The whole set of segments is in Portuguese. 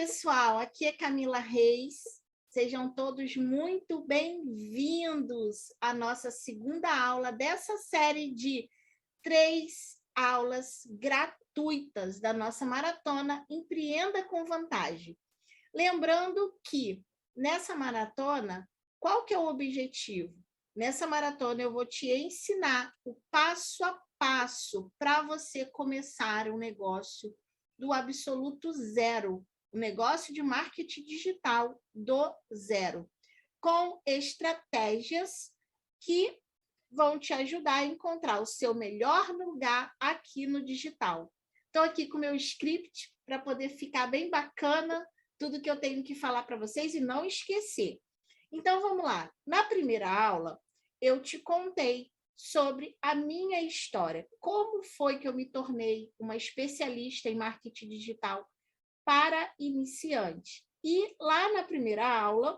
pessoal, aqui é Camila Reis. Sejam todos muito bem-vindos à nossa segunda aula dessa série de 3 aulas gratuitas da nossa maratona Empreenda com Vantagem. Lembrando que nessa maratona, qual que é o objetivo? Nessa maratona eu vou te ensinar o passo a passo para você começar um negócio do absoluto zero, um negócio de marketing digital do zero, com estratégias que vão te ajudar a encontrar o seu melhor lugar aqui no digital. Estou aqui com o meu script para poder ficar bem bacana tudo que eu tenho que falar para vocês e não esquecer. Então, vamos lá. Na primeira aula, eu te contei sobre a minha história. Como foi que eu me tornei uma especialista em marketing digital para iniciantes? E lá na primeira aula,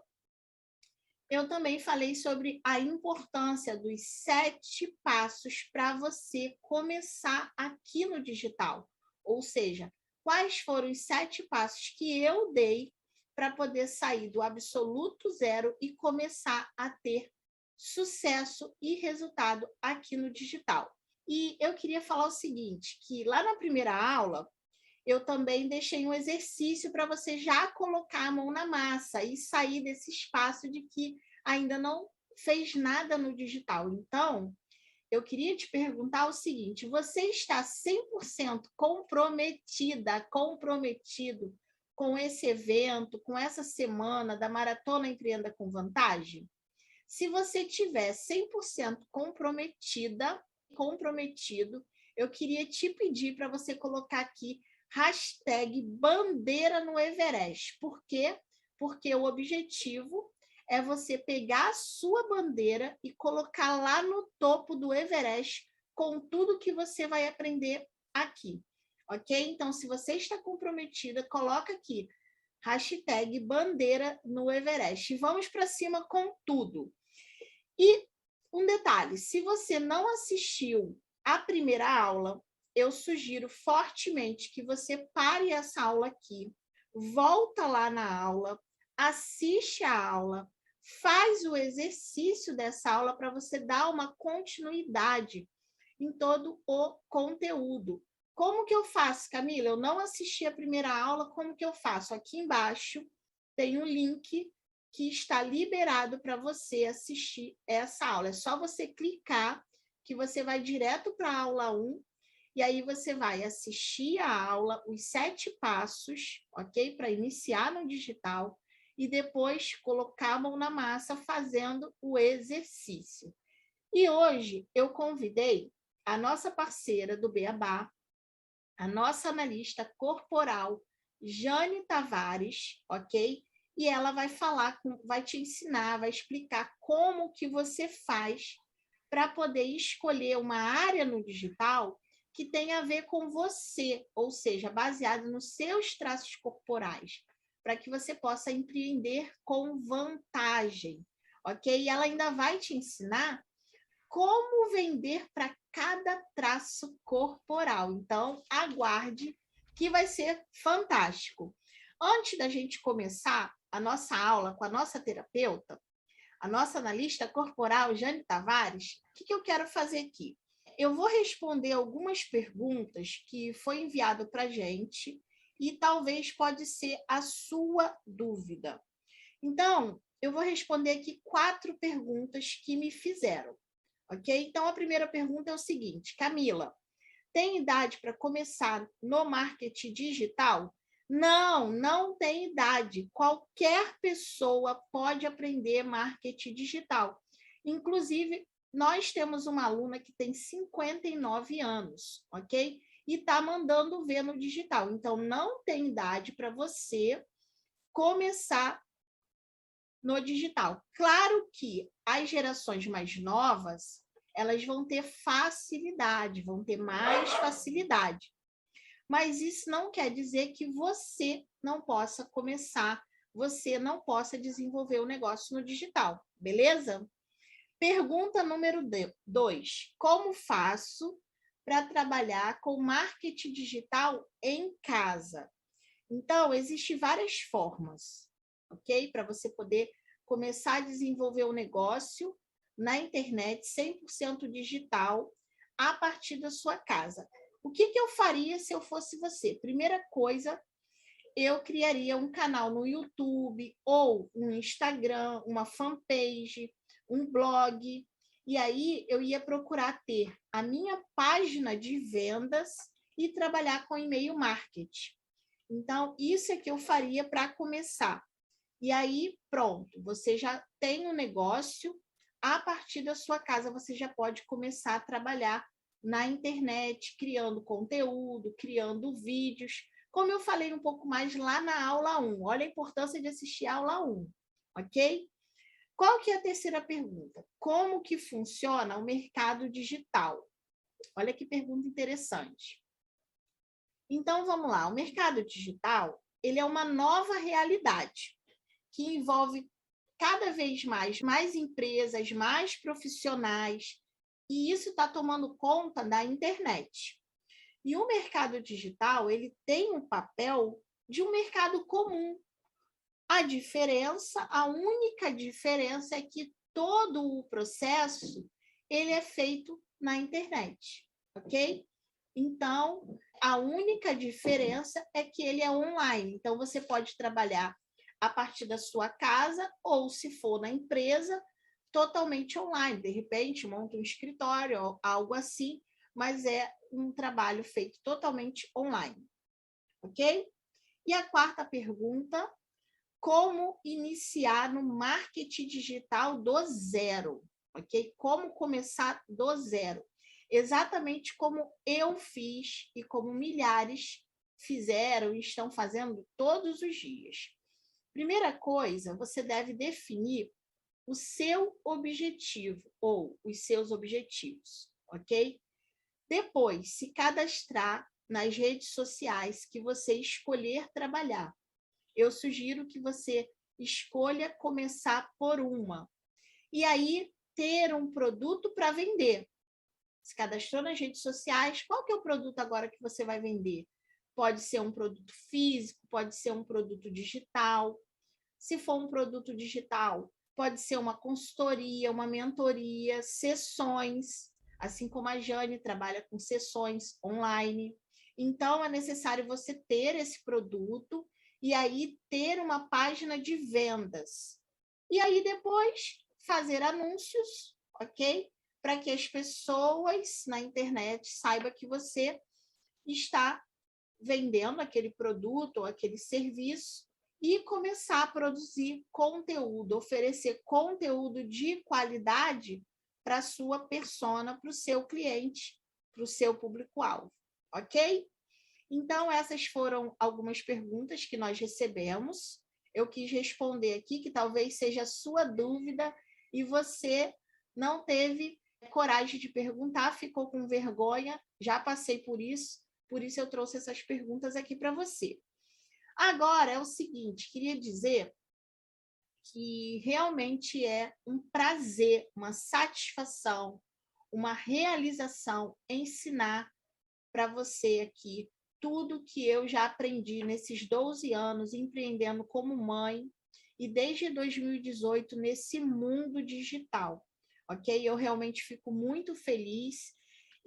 eu também falei sobre a importância dos 7 passos para você começar aqui no digital. Ou seja, quais foram os 7 passos que eu dei para poder sair do absoluto zero e começar a ter sucesso e resultado aqui no digital. E eu queria falar o seguinte, que lá na primeira aula, eu também deixei um exercício para você já colocar a mão na massa e sair desse espaço de que ainda não fez nada no digital. Então, eu queria te perguntar o seguinte, você está 100% comprometido com esse evento, com essa semana da Maratona Empreenda com Vantagem? Se você tiver 100% comprometido, eu queria te pedir para você colocar aqui hashtag bandeira no Everest. Por quê? Porque o objetivo é você pegar a sua bandeira e colocar lá no topo do Everest com tudo que você vai aprender aqui. Ok? Então, se você está comprometida, coloca aqui hashtag bandeira no Everest. E vamos para cima com tudo. E um detalhe, se você não assistiu a primeira aula, eu sugiro fortemente que você pare essa aula aqui, volta lá na aula, assiste a aula, faz o exercício dessa aula para você dar uma continuidade em todo o conteúdo. Como que eu faço, Camila? Eu não assisti a primeira aula, como que eu faço? Aqui embaixo tem um link que está liberado para você assistir essa aula. É só você clicar que você vai direto para a aula 1 e aí você vai assistir a aula, os 7 passos, ok? Para iniciar no digital e depois colocar a mão na massa fazendo o exercício. E hoje eu convidei a nossa parceira do Beabá, a nossa analista corporal, Jane Tavares, ok? E ela vai falar, vai te ensinar, vai explicar como que você faz para poder escolher uma área no digital que tenha a ver com você, ou seja, baseado nos seus traços corporais, para que você possa empreender com vantagem, ok? E ela ainda vai te ensinar como vender para cada traço corporal. Então, aguarde que vai ser fantástico. Antes da gente começar a nossa aula com a nossa terapeuta, a nossa analista corporal, Jane Tavares, o que eu quero fazer aqui? Eu vou responder algumas perguntas que foi enviado para a gente e talvez pode ser a sua dúvida. Então, eu vou responder aqui 4 perguntas que me fizeram. Ok? Então, a primeira pergunta é o seguinte, Camila, tem idade para começar no marketing digital? Não, não tem idade. Qualquer pessoa pode aprender marketing digital. Inclusive, nós temos uma aluna que tem 59 anos, ok? E está mandando ver no digital. Então, não tem idade para você começar no digital. Claro que as gerações mais novas, elas vão ter facilidade, vão ter mais facilidade. Mas isso não quer dizer que você não possa começar, você não possa desenvolver o negócio no digital, beleza? Pergunta número 2. Como faço para trabalhar com marketing digital em casa? Então, existem várias formas, ok? Para você poder começar a desenvolver um negócio na internet 100% digital a partir da sua casa. O que eu faria se eu fosse você? Primeira coisa, eu criaria um canal no YouTube ou um Instagram, uma fanpage, um blog, e aí eu ia procurar ter a minha página de vendas e trabalhar com e-mail marketing. Então, isso é que eu faria para começar. E aí, pronto, você já tem um negócio, a partir da sua casa você já pode começar a trabalhar na internet, criando conteúdo, criando vídeos, como eu falei um pouco mais lá na aula 1. Olha a importância de assistir a aula 1, ok? Qual que é a terceira pergunta? Como que funciona o mercado digital? Olha que pergunta interessante. Então, vamos lá. O mercado digital, ele é uma nova realidade que envolve cada vez mais empresas, mais profissionais, e isso está tomando conta da internet. E o mercado digital, ele tem um papel de um mercado comum. A única diferença é que todo o processo ele é feito na internet, ok? Então, a única diferença é que ele é online. Então, você pode trabalhar a partir da sua casa ou, se for na empresa, totalmente online. De repente, monta um escritório ou algo assim, mas é um trabalho feito totalmente online, ok? E a quarta pergunta, como iniciar no marketing digital do zero, ok? Como começar do zero. Exatamente como eu fiz e como milhares fizeram e estão fazendo todos os dias. Primeira coisa, você deve definir o seu objetivo ou os seus objetivos, ok? Depois, se cadastrar nas redes sociais que você escolher trabalhar. Eu sugiro que você escolha começar por uma. E aí, ter um produto para vender. Se cadastrou nas redes sociais, qual que é o produto agora que você vai vender? Pode ser um produto físico, pode ser um produto digital. Se for um produto digital, pode ser uma consultoria, uma mentoria, sessões, assim como a Jane trabalha com sessões online. Então, é necessário você ter esse produto e aí ter uma página de vendas. E aí depois fazer anúncios, ok? Para que as pessoas na internet saibam que você está vendendo aquele produto ou aquele serviço e começar a produzir conteúdo, oferecer conteúdo de qualidade para a sua persona, para o seu cliente, para o seu público-alvo, ok? Então, essas foram algumas perguntas que nós recebemos. Eu quis responder aqui, que talvez seja a sua dúvida e você não teve coragem de perguntar, ficou com vergonha, já passei por isso eu trouxe essas perguntas aqui para você. Agora, é o seguinte, queria dizer que realmente é um prazer, uma satisfação, uma realização ensinar para você aqui tudo que eu já aprendi nesses 12 anos empreendendo como mãe e desde 2018 nesse mundo digital, ok? Eu realmente fico muito feliz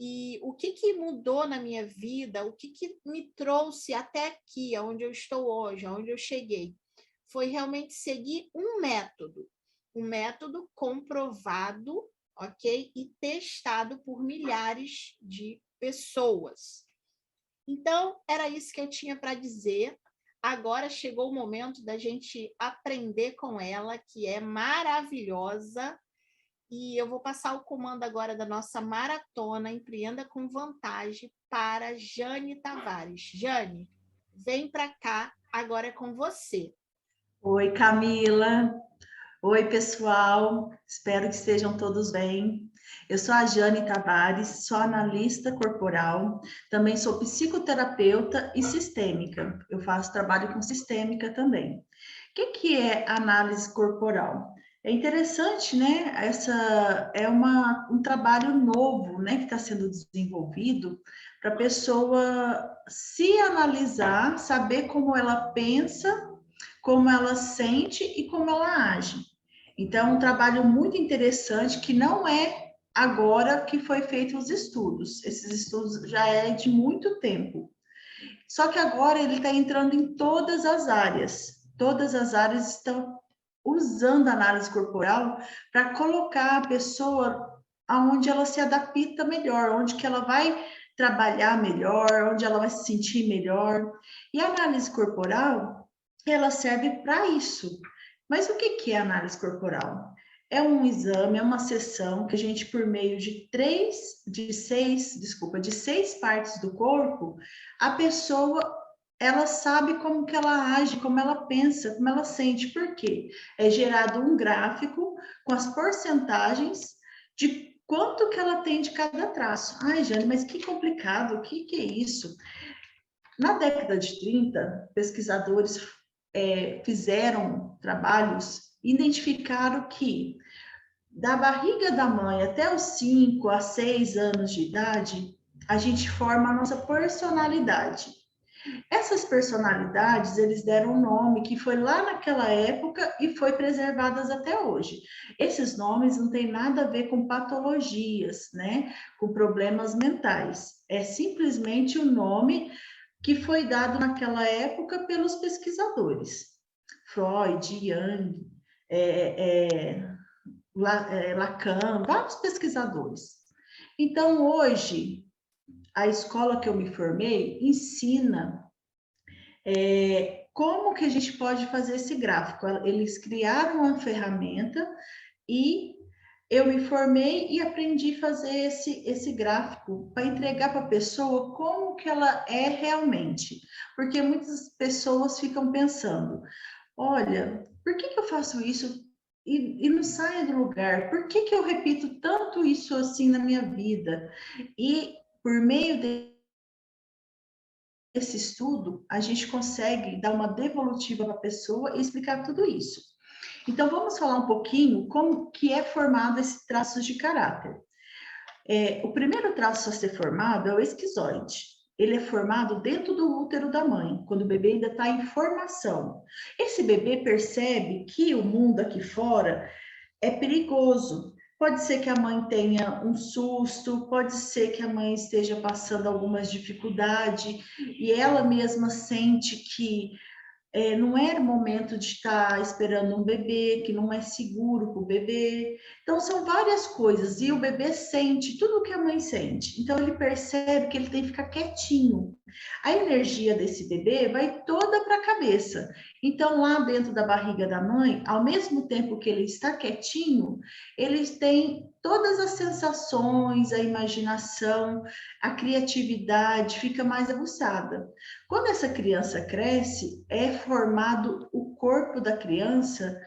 e o que mudou na minha vida, o que me trouxe até aqui, onde eu estou hoje, onde eu cheguei, foi realmente seguir um método comprovado, ok? E testado por milhares de pessoas. Então, era isso que eu tinha para dizer. Agora chegou o momento da gente aprender com ela, que é maravilhosa. E eu vou passar o comando agora da nossa maratona Empreenda com Vantagem para Jane Tavares. Jane, vem para cá, agora é com você. Oi, Camila. Oi, pessoal. Espero que estejam todos bem. Eu sou a Jane Tavares, sou analista corporal, também sou psicoterapeuta e sistêmica. Eu faço trabalho com sistêmica também. O que é análise corporal? É interessante, né? Essa é um trabalho novo, né, que está sendo desenvolvido para a pessoa se analisar, saber como ela pensa, como ela sente e como ela age. Então, é um trabalho muito interessante que não é agora que foi feito os estudos. Esses estudos já é de muito tempo. Só que agora ele está entrando em todas as áreas. Todas as áreas estão usando a análise corporal para colocar a pessoa aonde ela se adapta melhor, onde que ela vai trabalhar melhor, onde ela vai se sentir melhor. E a análise corporal, ela serve para isso. Mas o que é análise corporal? É um exame, é uma sessão que a gente, por meio de seis partes do corpo, a pessoa ela sabe como que ela age, como ela pensa, como ela sente. Por quê? É gerado um gráfico com as porcentagens de quanto que ela tem de cada traço. Ai, Jane, mas que complicado, o que é isso? Na década de 30, pesquisadores fizeram trabalhos, identificaram que da barriga da mãe até os 5 a 6 anos de idade, a gente forma a nossa personalidade. Essas personalidades, eles deram um nome que foi lá naquela época e foi preservadas até hoje. Esses nomes não têm nada a ver com patologias, né? Com problemas mentais. É simplesmente o nome que foi dado naquela época pelos pesquisadores. Freud, Jung, Lacan, vários pesquisadores. Então, hoje, a escola que eu me formei ensina como que a gente pode fazer esse gráfico. Eles criaram uma ferramenta e eu me formei e aprendi a fazer esse gráfico para entregar para a pessoa como que ela é realmente. Porque muitas pessoas ficam pensando, olha, por que eu faço isso e não saio do lugar? Por que eu repito tanto isso assim na minha vida? E por meio desse estudo, a gente consegue dar uma devolutiva para a pessoa e explicar tudo isso. Então, vamos falar um pouquinho como que é formado esse traço de caráter. O primeiro traço a ser formado é o esquizoide. Ele é formado dentro do útero da mãe, quando o bebê ainda está em formação. Esse bebê percebe que o mundo aqui fora é perigoso. Pode ser que a mãe tenha um susto, pode ser que a mãe esteja passando algumas dificuldades e ela mesma sente que não é momento de estar esperando um bebê, que não é seguro para o bebê. Então, são várias coisas. E o bebê sente tudo o que a mãe sente. Então, ele percebe que ele tem que ficar quietinho. A energia desse bebê vai toda para a cabeça. Então, lá dentro da barriga da mãe, ao mesmo tempo que ele está quietinho, ele tem todas as sensações, a imaginação, a criatividade fica mais aguçada. Quando essa criança cresce, é formado o corpo da criança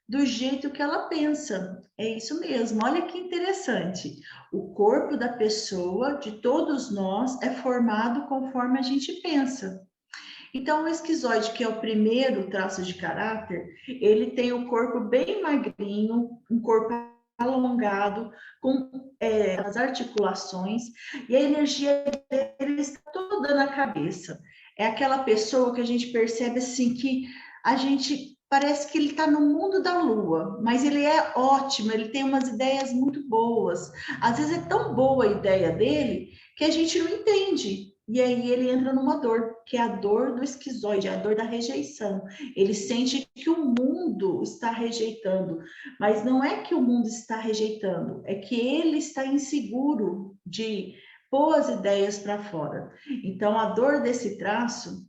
do jeito que ela pensa. É isso mesmo, olha que interessante. O corpo da pessoa, de todos nós, é formado conforme a gente pensa. Então, o esquizoide, que é o primeiro traço de caráter, ele tem o corpo bem magrinho, um corpo alongado, com as articulações, e a energia dele está toda na cabeça. É aquela pessoa que a gente percebe assim que a gente parece que ele está no mundo da lua, mas ele é ótimo, ele tem umas ideias muito boas. Às vezes é tão boa a ideia dele que a gente não entende. E aí ele entra numa dor, que é a dor do esquizoide, a dor da rejeição. Ele sente que o mundo está rejeitando, mas não é que o mundo está rejeitando, é que ele está inseguro de pôr as ideias para fora. Então, a dor desse traço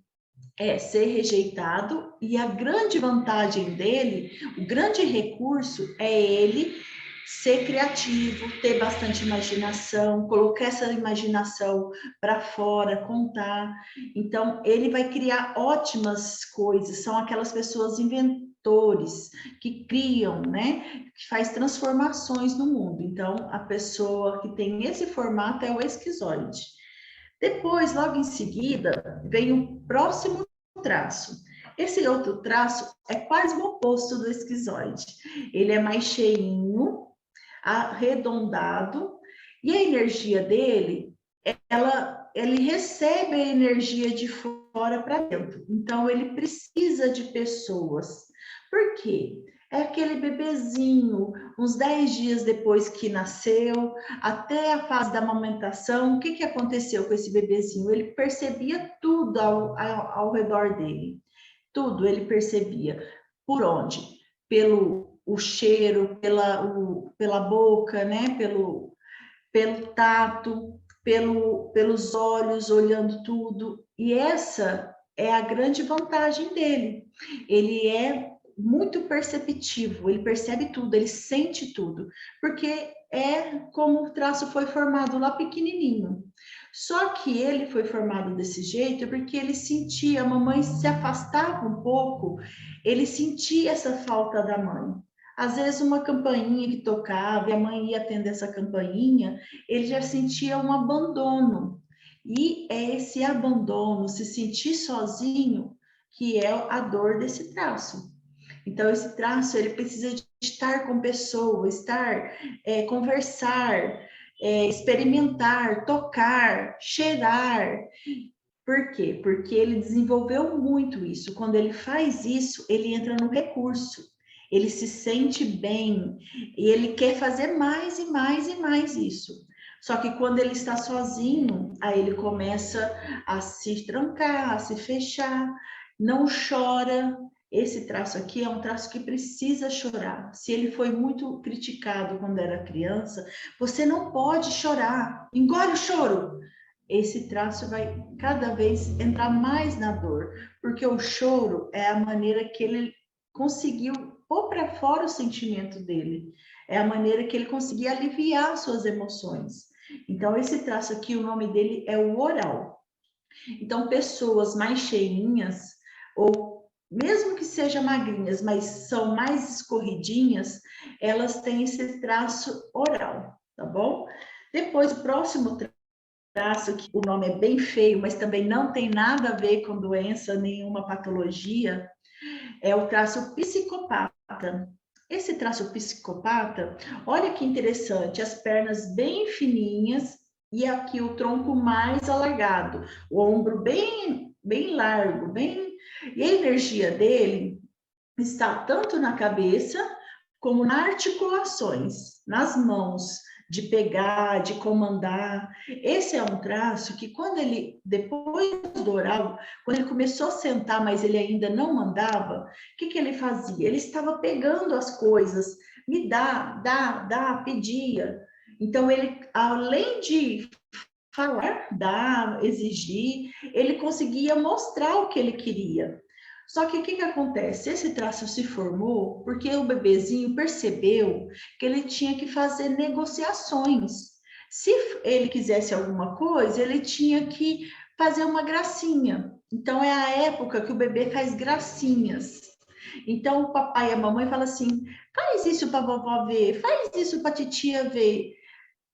é ser rejeitado, e a grande vantagem dele, o grande recurso é ele ser criativo, ter bastante imaginação, colocar essa imaginação para fora, contar. Então, ele vai criar ótimas coisas, são aquelas pessoas inventores que criam, né? Que faz transformações no mundo. Então, a pessoa que tem esse formato é o esquizoide. Depois, logo em seguida, vem o próximo traço. Esse outro traço é quase o oposto do esquizoide. Ele é mais cheinho, arredondado, e a energia dele, ele recebe a energia de fora para dentro. Então, ele precisa de pessoas. Por quê? É aquele bebezinho, uns 10 dias depois que nasceu, até a fase da amamentação, o que aconteceu com esse bebezinho? Ele percebia tudo ao redor dele. Tudo ele percebia. Por onde? Pelo o cheiro, pela boca, né? Pelo tato, pelos olhos, olhando tudo. E essa é a grande vantagem dele. Ele é muito perceptivo, ele percebe tudo, ele sente tudo, porque é como o traço foi formado lá pequenininho. Só que ele foi formado desse jeito porque ele sentia, a mamãe se afastava um pouco, ele sentia essa falta da mãe. Às vezes uma campainha que tocava e a mãe ia atender essa campainha, ele já sentia um abandono. E é esse abandono, se sentir sozinho, que é a dor desse traço. Então, esse traço, ele precisa de estar com pessoas, conversar, experimentar, tocar, cheirar. Por quê? Porque ele desenvolveu muito isso. Quando ele faz isso, ele entra no recurso. Ele se sente bem e ele quer fazer mais e mais e mais isso. Só que quando ele está sozinho, aí ele começa a se trancar, a se fechar, não chora. Esse traço aqui é um traço que precisa chorar. Se ele foi muito criticado quando era criança, você não pode chorar, engole o choro. Esse traço vai cada vez entrar mais na dor, porque o choro é a maneira que ele conseguiu pôr para fora o sentimento dele, é a maneira que ele conseguia aliviar suas emoções. Então, esse traço aqui, o nome dele é o oral. Então, pessoas mais cheinhas, ou mesmo que sejam magrinhas, mas são mais escorridinhas, elas têm esse traço oral, tá bom? Depois, o próximo traço, que o nome é bem feio, mas também não tem nada a ver com doença, nenhuma patologia, é o traço psicopata. Esse traço psicopata, olha que interessante, as pernas bem fininhas e aqui o tronco mais alargado, o ombro bem largo, e a energia dele está tanto na cabeça como nas articulações, nas mãos, de pegar, de comandar. Esse é um traço que quando ele, depois do oral, quando ele começou a sentar, mas ele ainda não mandava, o que ele fazia? Ele estava pegando as coisas, me dá, pedia. Então, ele, além de falar, dar, exigir, ele conseguia mostrar o que ele queria. Só que o que acontece? Esse traço se formou porque o bebezinho percebeu que ele tinha que fazer negociações. Se ele quisesse alguma coisa, ele tinha que fazer uma gracinha. Então, é a época que o bebê faz gracinhas. Então, o papai e a mamãe falam assim, faz isso para a vovó ver, faz isso para a titia ver.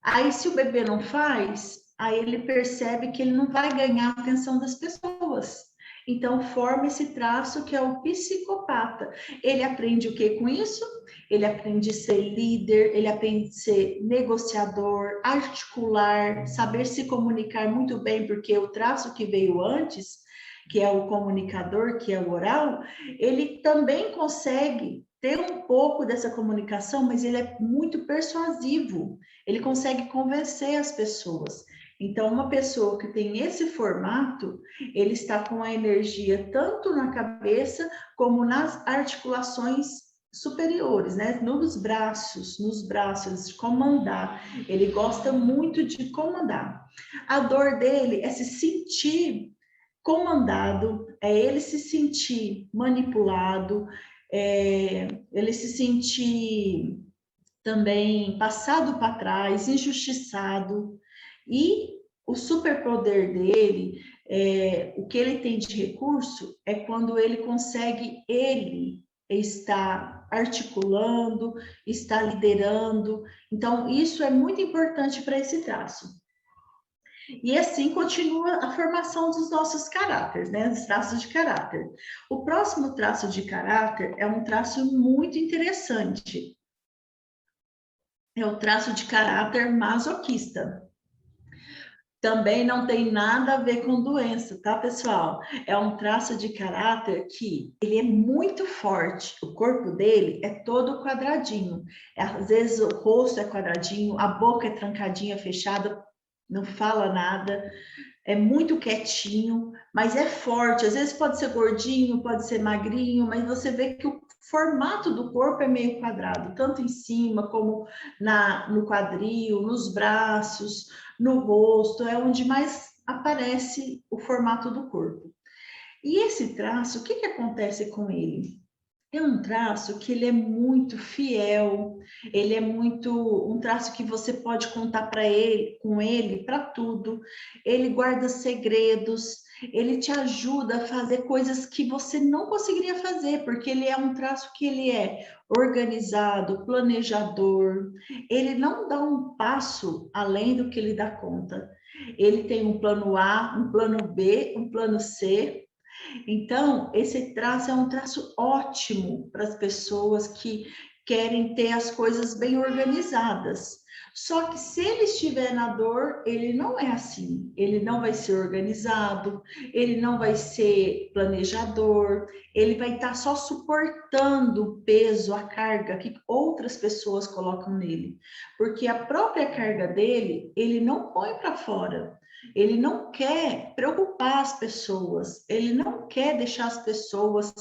Aí, se o bebê não faz, aí ele percebe que ele não vai ganhar a atenção das pessoas. Então, forma esse traço que é o psicopata. Ele aprende o que com isso? Ele aprende a ser líder, ele aprende a ser negociador, articular, saber se comunicar muito bem, porque o traço que veio antes, que é o comunicador, que é o oral, ele também consegue ter um pouco dessa comunicação, mas ele é muito persuasivo. Ele consegue convencer as pessoas. Então, uma pessoa que tem esse formato, ele está com a energia tanto na cabeça como nas articulações superiores, né? Nos braços, comandar. Ele gosta muito de comandar. A dor dele é se sentir comandado, é ele se sentir manipulado, ele se sentir também passado para trás, injustiçado, e o superpoder dele, o que ele tem de recurso, é quando ele consegue, ele está articulando, está liderando. Então, isso é muito importante para esse traço. E assim continua a formação dos nossos caráteres, né? Os traços de caráter. O próximo traço de caráter é um traço muito interessante. É o traço de caráter masoquista. Também não tem nada a ver com doença, tá, pessoal? É um traço de caráter que ele é muito forte. O corpo dele é todo quadradinho. Às vezes o rosto é quadradinho, a boca é trancadinha, fechada, não fala nada, é muito quietinho, mas é forte. Às vezes pode ser gordinho, pode ser magrinho, mas você vê que o formato do corpo é meio quadrado, tanto em cima como no quadril, nos braços, no rosto, é onde mais aparece o formato do corpo. E esse traço, o que que acontece com ele? É um traço que ele é muito fiel, ele é muito um traço que você pode contar para ele, com ele para tudo. Ele guarda segredos, ele te ajuda a fazer coisas que você não conseguiria fazer, porque ele é um traço que ele é organizado, planejador. Ele não dá um passo além do que ele dá conta. Ele tem um plano A, um plano B, um plano C. Então, esse traço é um traço ótimo para as pessoas que querem ter as coisas bem organizadas. Só que se ele estiver na dor, ele não é assim. Ele não vai ser organizado, ele não vai ser planejador, ele vai estar só suportando o peso, a carga que outras pessoas colocam nele. Porque a própria carga dele, ele não põe para fora. Ele não quer preocupar as pessoas, ele não quer deixar as pessoas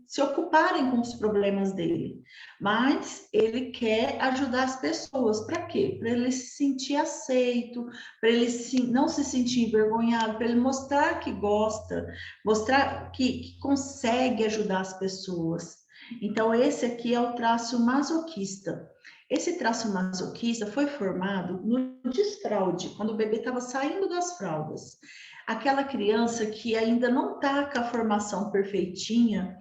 se ocuparem com os problemas dele, mas ele quer ajudar as pessoas. Para quê? Para ele se sentir aceito, para ele não se sentir envergonhado, para ele mostrar que gosta, mostrar que consegue ajudar as pessoas. Então, esse aqui é o traço masoquista. Esse traço masoquista foi formado no desfraude, quando o bebê estava saindo das fraldas. Aquela criança que ainda não está com a formação perfeitinha,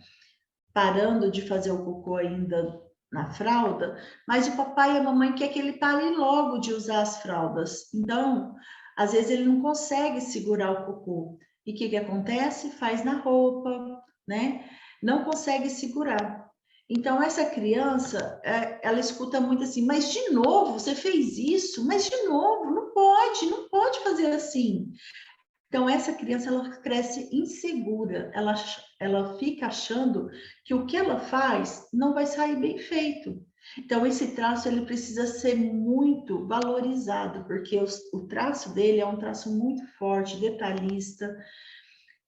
parando de fazer o cocô ainda na fralda, mas o papai e a mamãe quer que ele pare logo de usar as fraldas. Então, às vezes ele não consegue segurar o cocô. E o que que acontece? Faz na roupa, né? Não consegue segurar. Então, essa criança, ela escuta muito assim, mas de novo, você fez isso? Mas de novo, não pode fazer assim. Então, essa criança, ela cresce insegura, ela fica achando que o que ela faz não vai sair bem feito. Então, esse traço, ele precisa ser muito valorizado, porque o traço dele é um traço muito forte, detalhista.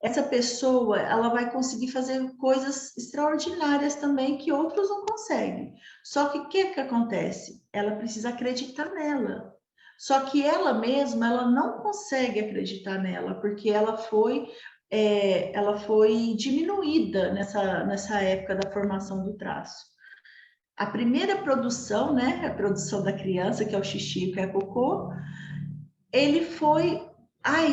Essa pessoa, ela vai conseguir fazer coisas extraordinárias também que outros não conseguem. Só que o que que acontece? Ela precisa acreditar nela. Só que ela mesma, ela não consegue acreditar nela, porque ela foi diminuída nessa época da formação do traço. A primeira produção, né, a produção da criança, que é o xixi, que é o cocô, ele foi,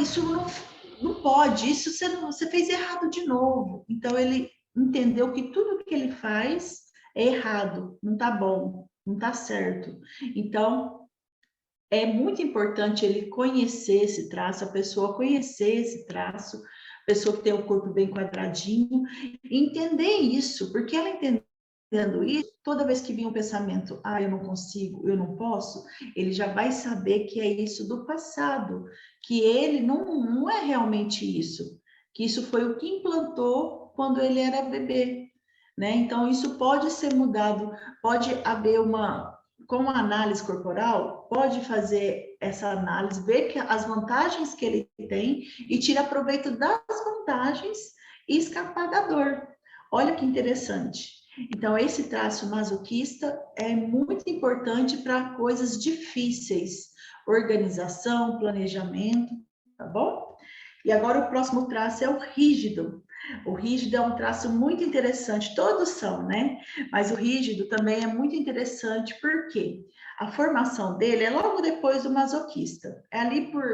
isso não pode, isso você fez errado de novo. Então ele entendeu que tudo que ele faz é errado, não tá bom, não tá certo. Então é muito importante ele conhecer esse traço, a pessoa conhecer esse traço, a pessoa que tem o corpo bem quadradinho, entender isso, porque ela entendendo isso, toda vez que vir um pensamento, eu não consigo, eu não posso, ele já vai saber que é isso do passado, que ele não é realmente isso, que isso foi o que implantou quando ele era bebê, né? Então, isso pode ser mudado, pode haver com a análise corporal, pode fazer essa análise, ver que as vantagens que ele tem e tirar proveito das vantagens e escapar da dor. Olha que interessante. Então, esse traço masoquista é muito importante para coisas difíceis, organização, planejamento, tá bom? E agora o próximo traço é o rígido. O rígido é um traço muito interessante, todos são, né? Mas o rígido também é muito interessante, porque a formação dele é logo depois do masoquista. É ali por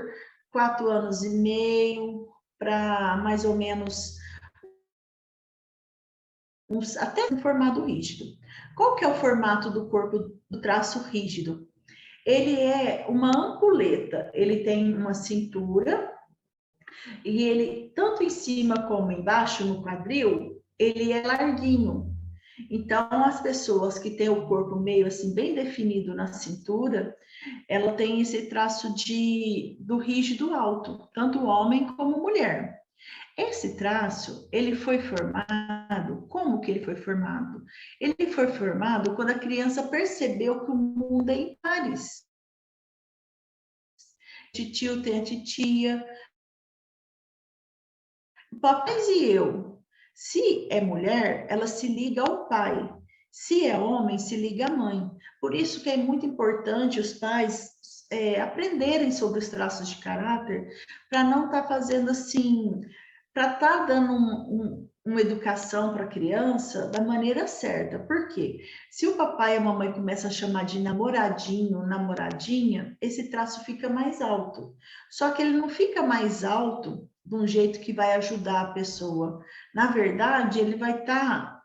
4 anos e meio, para mais ou menos até um formato rígido. Qual que é o formato do corpo do traço rígido? Ele é uma ampuleta, ele tem uma cintura e ele, tanto em cima como embaixo, no quadril, ele é larguinho. Então, as pessoas que têm o corpo meio assim, bem definido na cintura, ela tem esse traço do rígido alto, tanto homem como mulher. Esse traço, ele foi formado, como que ele foi formado? Ele foi formado quando a criança percebeu que o mundo é em pares. Titio tem a titia, papéis e eu. Se é mulher, ela se liga ao pai. Se é homem, se liga à mãe. Por isso que é muito importante os pais aprenderem sobre os traços de caráter, para não estar fazendo assim, para estar dando uma educação para a criança da maneira certa. Por quê? Se o papai e a mamãe começam a chamar de namoradinho, namoradinha, esse traço fica mais alto. Só que ele não fica mais alto de um jeito que vai ajudar a pessoa. Na verdade, ele vai estar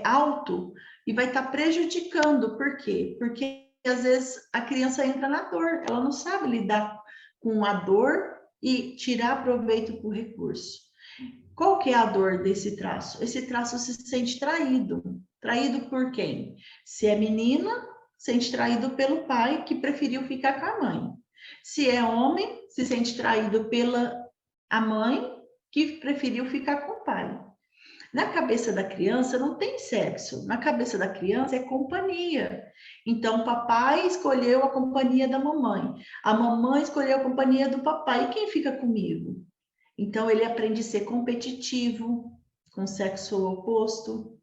alto e vai estar prejudicando. Por quê? Porque às vezes a criança entra na dor, ela não sabe lidar com a dor e tirar proveito do recurso. Qual que é a dor desse traço? Esse traço se sente traído. Traído por quem? Se é menina, sente traído pelo pai, que preferiu ficar com a mãe. Se é homem, se sente traído pela a mãe, que preferiu ficar com o pai. Na cabeça da criança não tem sexo, na cabeça da criança é companhia. Então, o papai escolheu a companhia da mamãe, a mamãe escolheu a companhia do papai, e quem fica comigo? Então, ele aprende a ser competitivo com o sexo oposto,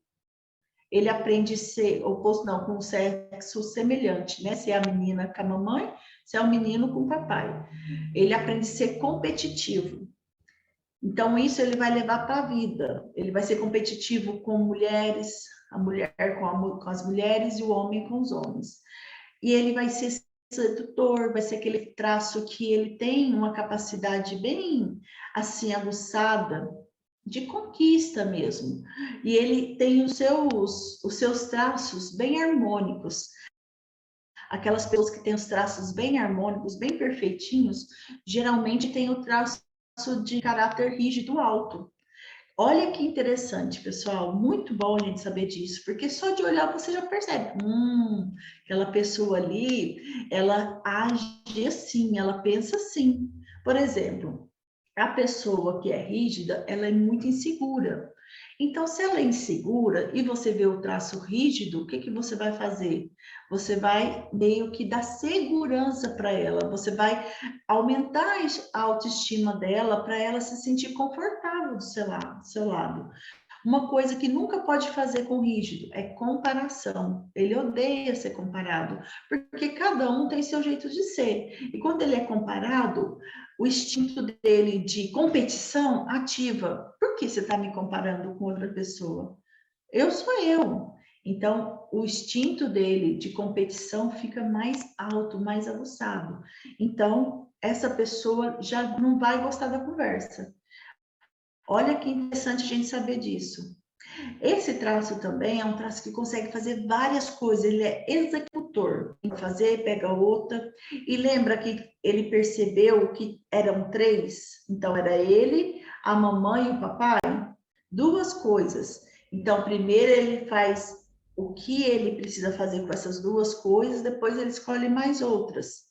ele aprende a ser oposto, não, com o sexo semelhante, né? Se é a menina com a mamãe, se é o menino com o papai. Ele aprende a ser competitivo. Então, isso ele vai levar para a vida. Ele vai ser competitivo com mulheres, a mulher com as mulheres e o homem com os homens. E ele vai ser sedutor, vai ser aquele traço que ele tem uma capacidade bem assim aguçada de conquista mesmo. E ele tem os seus traços bem harmônicos. Aquelas pessoas que têm os traços bem harmônicos, bem perfeitinhos, geralmente tem o traço de caráter rígido alto. Olha que interessante, pessoal, muito bom a gente saber disso, porque só de olhar você já percebe, aquela pessoa ali, ela age assim, ela pensa assim. Por exemplo, a pessoa que é rígida, ela é muito insegura. Então, se ela é insegura e você vê o traço rígido, o que que você vai fazer? Você vai meio que dar segurança para ela, você vai aumentar a autoestima dela para ela se sentir confortável do seu lado. Uma coisa que nunca pode fazer com o rígido é comparação. Ele odeia ser comparado, porque cada um tem seu jeito de ser. E quando ele é comparado, o instinto dele de competição ativa. Por que você está me comparando com outra pessoa? Eu sou eu. Então, o instinto dele de competição fica mais alto, mais aguçado. Então, essa pessoa já não vai gostar da conversa. Olha que interessante a gente saber disso. Esse traço também é um traço que consegue fazer várias coisas, ele é executor. Fazer, pega outra. E lembra que ele percebeu que eram três? Então, era ele, a mamãe e o papai? Duas coisas. Então, primeiro ele faz o que ele precisa fazer com essas duas coisas, depois ele escolhe mais outras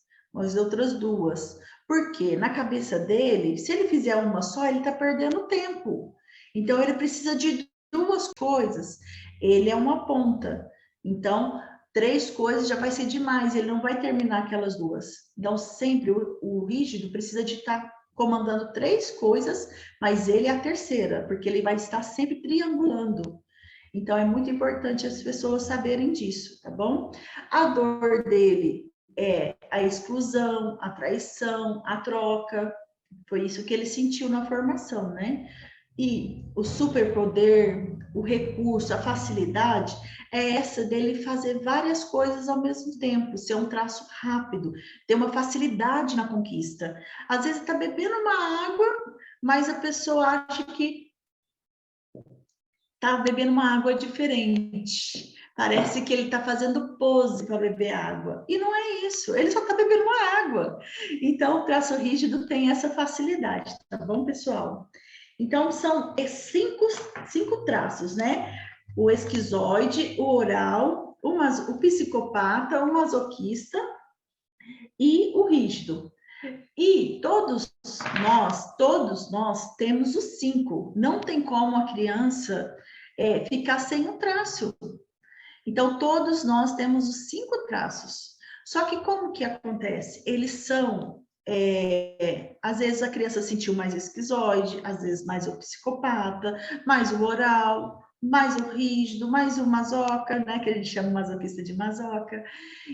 duas. Porque na cabeça dele, se ele fizer uma só, ele está perdendo tempo. Então, ele precisa de duas coisas. Ele é uma ponta. Então, três coisas já vai ser demais, ele não vai terminar aquelas duas. Então, sempre o rígido precisa de estar comandando três coisas, mas ele é a terceira, porque ele vai estar sempre triangulando. Então, é muito importante as pessoas saberem disso, tá bom? A dor dele é a exclusão, a traição, a troca. Foi isso que ele sentiu na formação, né? E o superpoder, o recurso, a facilidade é essa dele fazer várias coisas ao mesmo tempo, ser um traço rápido, ter uma facilidade na conquista. Às vezes está bebendo uma água, mas a pessoa acha que está bebendo uma água diferente. Parece que ele está fazendo pose para beber água. E não é isso, ele só está bebendo uma água. Então, o traço rígido tem essa facilidade, tá bom, pessoal? Então, são cinco traços, né? O esquizoide, o oral, o psicopata, o masoquista e o rígido. E todos nós temos os 5. Não tem como a criança ficar sem um traço. Então, todos nós temos os 5 traços. Só que como que acontece? Eles são, às vezes a criança sentiu mais esquizoide, às vezes mais o psicopata, mais o oral, mais o rígido, mais o masoca, né? Que a gente chama o masoquista de masoca.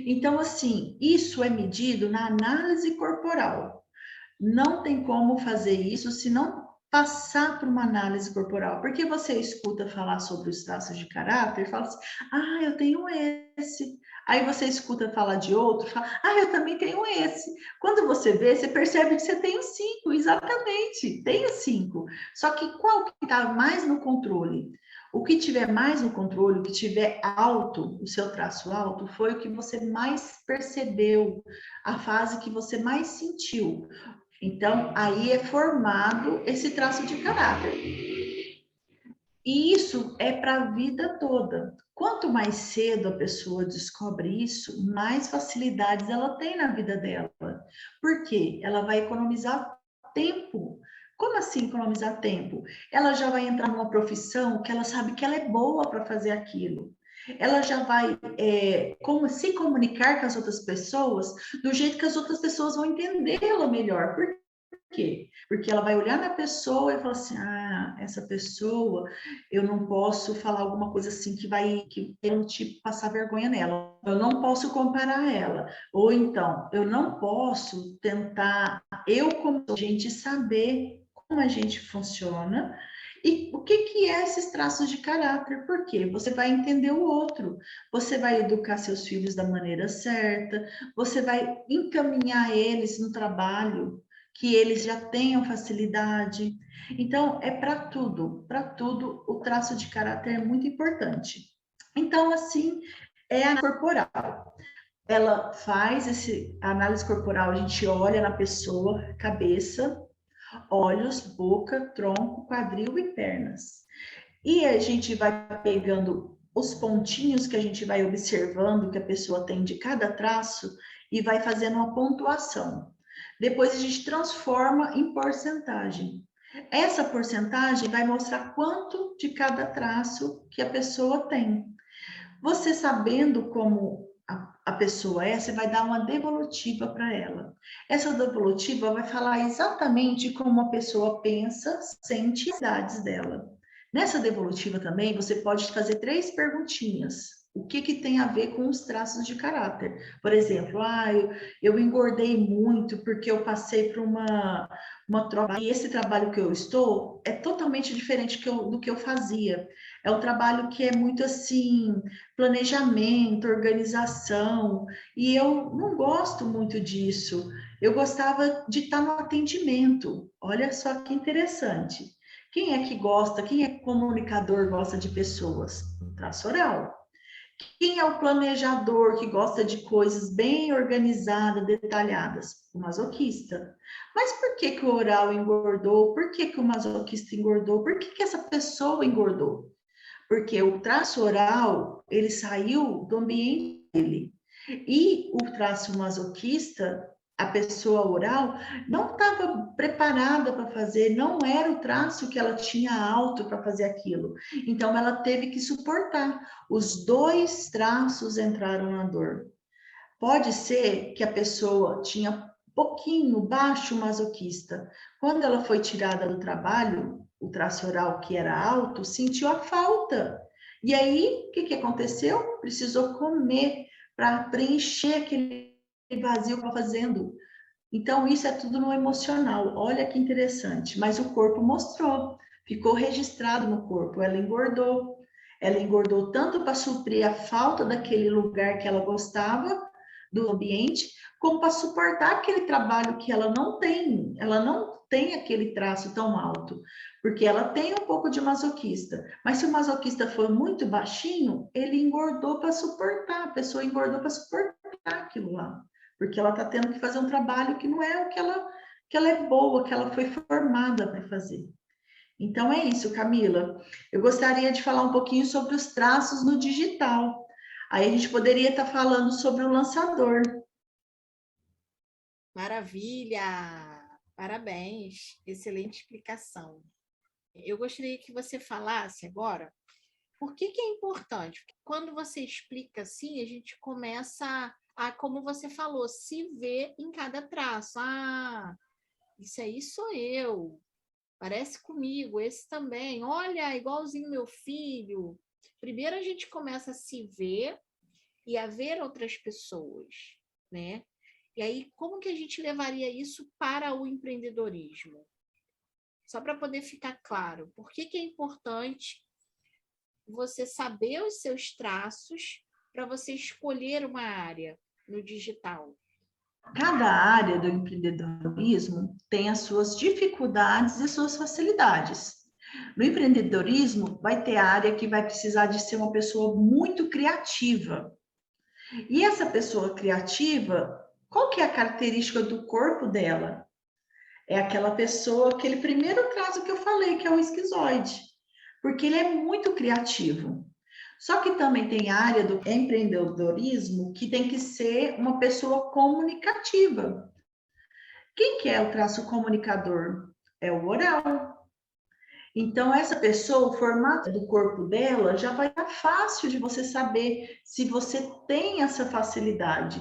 Então, assim, isso é medido na análise corporal. Não tem como fazer isso se não passar por uma análise corporal, porque você escuta falar sobre os traços de caráter e fala assim, ah, eu tenho esse. Aí você escuta falar de outro, fala, ah, eu também tenho esse. Quando você vê, você percebe que você tem os 5, exatamente, tem os 5. Só que qual que está mais no controle? O que tiver mais no controle, o que tiver alto, o seu traço alto, foi o que você mais percebeu, a fase que você mais sentiu. Então, aí é formado esse traço de caráter. E isso é para a vida toda. Quanto mais cedo a pessoa descobre isso, mais facilidades ela tem na vida dela. Por quê? Ela vai economizar tempo. Como assim economizar tempo? Ela já vai entrar numa profissão que ela sabe que ela é boa para fazer aquilo. Ela já vai como se comunicar com as outras pessoas do jeito que as outras pessoas vão entendê-la melhor. Por quê? Porque ela vai olhar na pessoa e falar assim: ah, essa pessoa, eu não posso falar alguma coisa assim que vai tipo passar vergonha nela. Eu não posso comparar ela. Ou então, eu não posso tentar, eu como gente, saber como a gente funciona e o que é esses traços de caráter. Por quê? Você vai entender o outro, você vai educar seus filhos da maneira certa, você vai encaminhar eles no trabalho que eles já tenham facilidade. Então, é para tudo, o traço de caráter é muito importante. Então, assim, é a corporal. Ela faz a análise corporal, a gente olha na pessoa, cabeça, olhos, boca, tronco, quadril e pernas. E a gente vai pegando os pontinhos que a gente vai observando que a pessoa tem de cada traço e vai fazendo uma pontuação. Depois a gente transforma em porcentagem. Essa porcentagem vai mostrar quanto de cada traço que a pessoa tem. Você sabendo como a pessoa é, você vai dar uma devolutiva para ela. Essa devolutiva vai falar exatamente como a pessoa pensa, sente as idades dela. Nessa devolutiva também, você pode fazer 3 perguntinhas. O que tem a ver com os traços de caráter? Por exemplo, eu engordei muito porque eu passei por uma troca. E esse trabalho que eu estou é totalmente diferente do que eu fazia. É um trabalho que é muito assim, planejamento, organização, e eu não gosto muito disso. Eu gostava de estar no atendimento. Olha só que interessante. Quem é que gosta, quem é comunicador, gosta de pessoas? O traço oral. Quem é o planejador que gosta de coisas bem organizadas, detalhadas? O masoquista. Mas por que que o oral engordou? Por que que o masoquista engordou? Por que que essa pessoa engordou? Porque o traço oral, ele saiu do ambiente dele. E o traço masoquista, a pessoa oral, não estava preparada para fazer, não era o traço que ela tinha alto para fazer aquilo. Então, ela teve que suportar. Os 2 traços entraram na dor. Pode ser que a pessoa tinha pouquinho baixo masoquista. Quando ela foi tirada do trabalho, o traço oral que era alto, sentiu a falta. E aí, o que aconteceu? Precisou comer para preencher aquele vazio que estava fazendo. Então, isso é tudo no emocional. Olha que interessante. Mas o corpo mostrou, ficou registrado no corpo. Ela engordou. Ela engordou tanto para suprir a falta daquele lugar que ela gostava, do ambiente, como para suportar aquele trabalho que ela não tem aquele traço tão alto, porque ela tem um pouco de masoquista, mas se o masoquista for muito baixinho, ele engordou para suportar, a pessoa engordou para suportar aquilo lá, porque ela está tendo que fazer um trabalho que não é o que ela é boa, que ela foi formada para fazer. Então é isso, Camila. Eu gostaria de falar um pouquinho sobre os traços no digital. Aí a gente poderia estar falando sobre o lançador. Maravilha! Parabéns! Excelente explicação. Eu gostaria que você falasse agora por que é importante. Porque quando você explica assim, a gente começa a, como você falou, se ver em cada traço. Ah, isso aí sou eu. Parece comigo, esse também. Olha, igualzinho meu filho. Primeiro a gente começa a se ver e a ver outras pessoas, né? E aí, como que a gente levaria isso para o empreendedorismo? Só para poder ficar claro, por que é importante você saber os seus traços para você escolher uma área no digital? Cada área do empreendedorismo tem as suas dificuldades e suas facilidades. No empreendedorismo, vai ter área que vai precisar de ser uma pessoa muito criativa. E essa pessoa criativa, qual que é a característica do corpo dela? É aquela pessoa, aquele primeiro traço que eu falei, que é o esquizoide, porque ele é muito criativo. Só que também tem área do empreendedorismo que tem que ser uma pessoa comunicativa. Quem que é o traço comunicador? É o oral. Então, essa pessoa, o formato do corpo dela já vai estar fácil de você saber se você tem essa facilidade.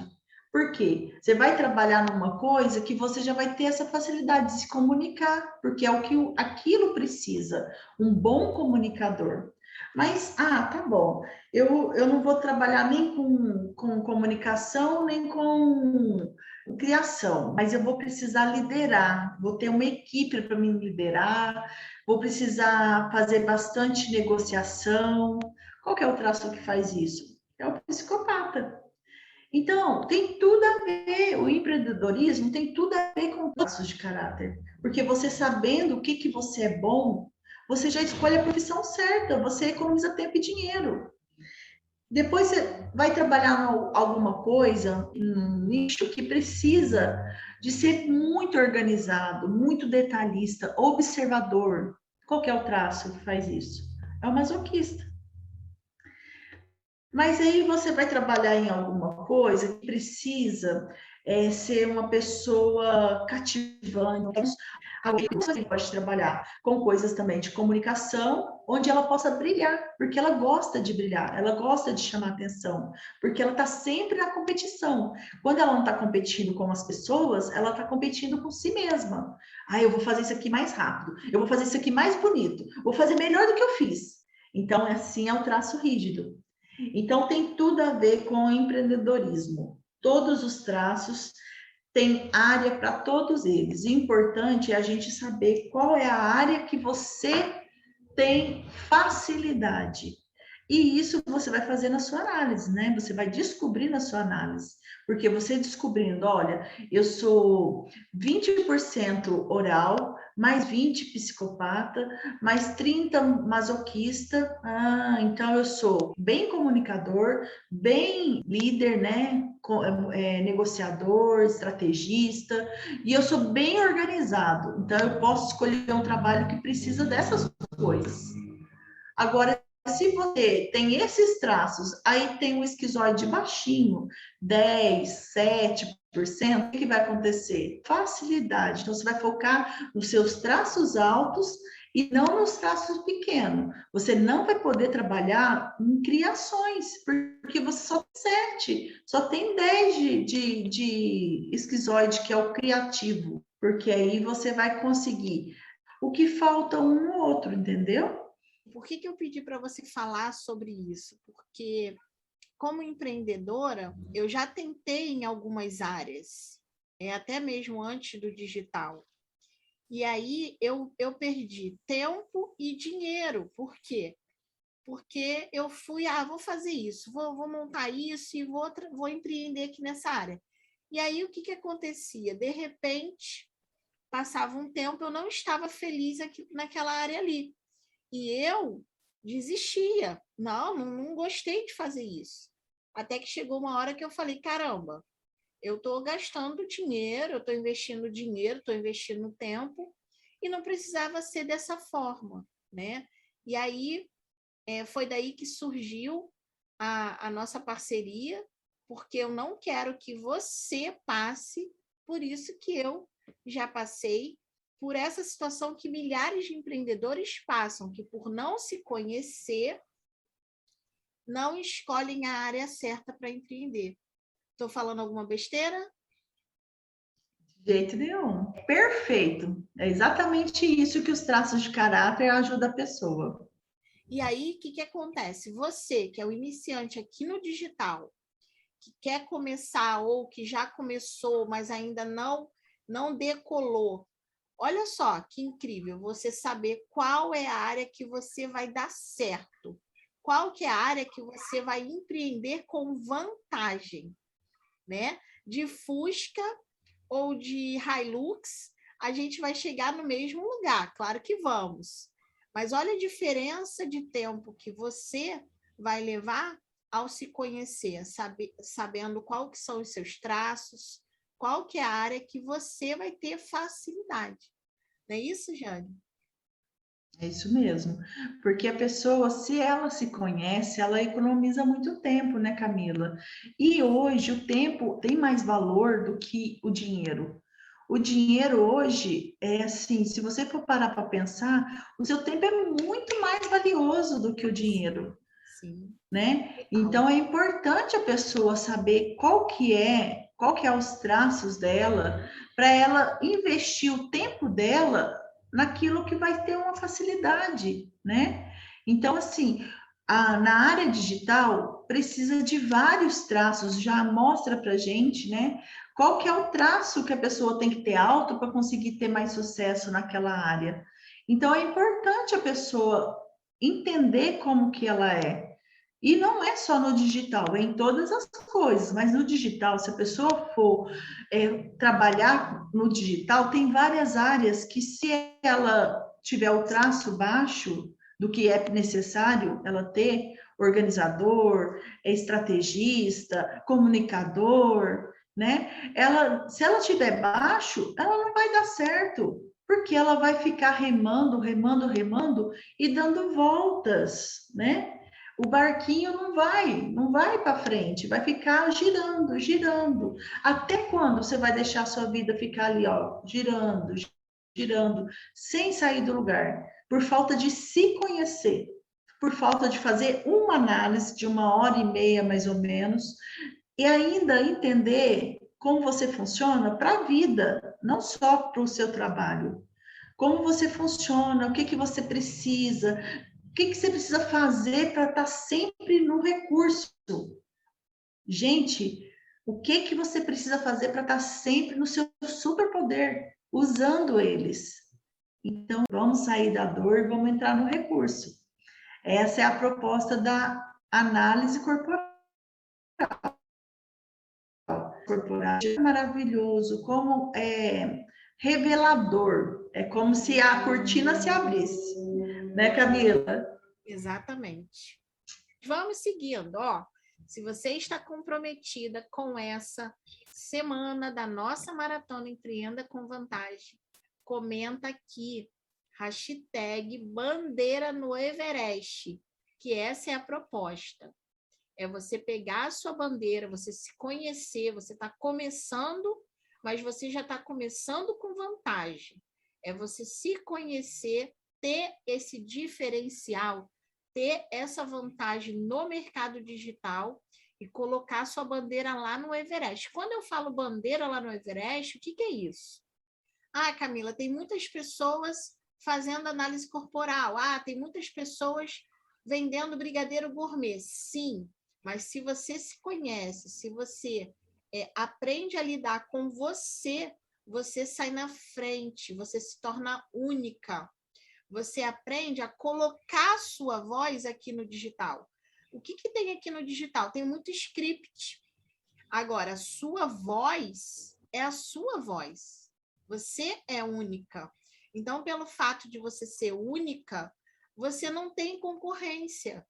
Por quê? Você vai trabalhar numa coisa que você já vai ter essa facilidade de se comunicar, porque é o que aquilo precisa, um bom comunicador. Mas, tá bom, eu não vou trabalhar nem com comunicação, nem com criação, mas eu vou precisar liderar, vou ter uma equipe para me liderar, vou precisar fazer bastante negociação. Qual que é o traço que faz isso? É o psicopata. Então, tem tudo a ver, o empreendedorismo tem tudo a ver com traços de caráter. Porque você sabendo o que você é bom, você já escolhe a profissão certa, você economiza tempo e dinheiro. Depois você vai trabalhar alguma coisa, um nicho que precisa de ser muito organizado, muito detalhista, observador. Qual que é o traço que faz isso? É o masoquista. Mas aí você vai trabalhar em alguma coisa que precisa ser uma pessoa cativante. Você pode trabalhar com coisas também de comunicação, onde ela possa brilhar, porque ela gosta de brilhar, ela gosta de chamar atenção, porque ela está sempre na competição. Quando ela não está competindo com as pessoas, ela está competindo com si mesma. Eu vou fazer isso aqui mais rápido, eu vou fazer isso aqui mais bonito, vou fazer melhor do que eu fiz. Então, assim é o traço rígido. Então, tem tudo a ver com o empreendedorismo. Todos os traços têm área para todos eles. O importante é a gente saber qual é a área que você tem facilidade. E isso você vai fazer na sua análise, né? Você vai descobrir na sua análise. Porque você descobrindo, olha, eu sou 20% oral, mais 20 psicopata, mais 30 masoquista. Então eu sou bem comunicador, bem líder, né? Negociador, estrategista, e eu sou bem organizado. Então eu posso escolher um trabalho que precisa dessas coisas. Agora, se você tem esses traços, aí tem o esquizoide baixinho, 10, 7%, o que vai acontecer? Facilidade. Então, você vai focar nos seus traços altos e não nos traços pequenos. Você não vai poder trabalhar em criações, porque você só tem 7, só tem 10 de esquizoide, que é o criativo, porque aí você vai conseguir. O que falta um ou outro, entendeu? Por que eu pedi para você falar sobre isso? Porque, como empreendedora, eu já tentei em algumas áreas, até mesmo antes do digital. E aí eu perdi tempo e dinheiro. Por quê? porque eu fui, vou fazer isso, vou montar isso e vou empreender aqui nessa área. E aí, o que acontecia? De repente, passava um tempo, eu não estava feliz aqui, naquela área ali. E eu desistia. Não gostei de fazer isso. Até que chegou uma hora que eu falei, caramba, eu estou gastando dinheiro, eu estou investindo dinheiro, estou investindo tempo, e não precisava ser dessa forma, né? E aí, foi daí que surgiu a nossa parceria, porque eu não quero que você passe por isso que eu já passei, por essa situação que milhares de empreendedores passam, que por não se conhecer, não escolhem a área certa para empreender. Estou falando alguma besteira? De jeito nenhum. Perfeito. É exatamente isso que os traços de caráter ajudam a pessoa. E aí, o que acontece? Você, que é o iniciante aqui no digital, que quer começar ou que já começou, mas ainda não decolou. Olha só que incrível você saber qual é a área que você vai dar certo. Qual que é a área que você vai empreender com vantagem, né? De Fusca ou de Hilux, a gente vai chegar no mesmo lugar, claro que vamos. Mas olha a diferença de tempo que você vai levar ao se conhecer, sabendo qual que são os seus traços, qual que é a área que você vai ter facilidade. Não é isso, Jane? É isso mesmo. Porque a pessoa, se ela se conhece, ela economiza muito tempo, né, Camila? E hoje o tempo tem mais valor do que o dinheiro. O dinheiro hoje é assim, se você for parar para pensar, o seu tempo é muito mais valioso do que o dinheiro, Sim, né? total. Então é importante a pessoa saber qual que é os traços dela, para ela investir o tempo dela naquilo que vai ter uma facilidade, né? Então assim, na área digital precisa de vários traços, já mostra para gente, né? Qual que é o traço que a pessoa tem que ter alto para conseguir ter mais sucesso naquela área. Então é importante a pessoa entender como que ela é. E não é só no digital, é em todas as coisas, mas no digital, se a pessoa for trabalhar no digital, tem várias áreas que, se ela tiver o traço baixo do que é necessário ela ter, organizador, estrategista, comunicador, né? Se ela tiver baixo, ela não vai dar certo, porque ela vai ficar remando, remando, remando e dando voltas, né? O barquinho não vai para frente, vai ficar girando, girando. Até quando você vai deixar a sua vida ficar ali, ó, girando, girando, sem sair do lugar? Por falta de se conhecer, por falta de fazer uma análise de 1 hora e meia, mais ou menos, e ainda entender como você funciona para a vida, não só para o seu trabalho. Como você funciona, o que que você precisa, o que que você precisa fazer para estar sempre no recurso? Gente, o que que você precisa fazer para estar sempre no seu superpoder, usando eles? Então, vamos sair da dor, vamos entrar no recurso. Essa é a proposta da análise corporal. É maravilhoso, como é revelador. É como se a cortina se abrisse, né, Camila? Exatamente. Vamos seguindo, ó. Se você está comprometida com essa semana da nossa maratona Empreenda com Vantagem, comenta aqui, hashtag bandeira no Everest, que essa é a proposta. É você pegar a sua bandeira, você se conhecer, você está começando, mas você já está começando com vantagem. É você se conhecer, ter esse diferencial, ter essa vantagem no mercado digital e colocar sua bandeira lá no Everest. Quando eu falo bandeira lá no Everest, o que é isso? Camila, tem muitas pessoas fazendo análise corporal. Tem muitas pessoas vendendo brigadeiro gourmet. Sim, mas se você se conhece, se você aprende a lidar com você, você sai na frente, você se torna única. Você aprende a colocar a sua voz aqui no digital. O que tem aqui no digital? Tem muito script. Agora, a sua voz é a sua voz. Você é única. Então, pelo fato de você ser única, você não tem concorrência.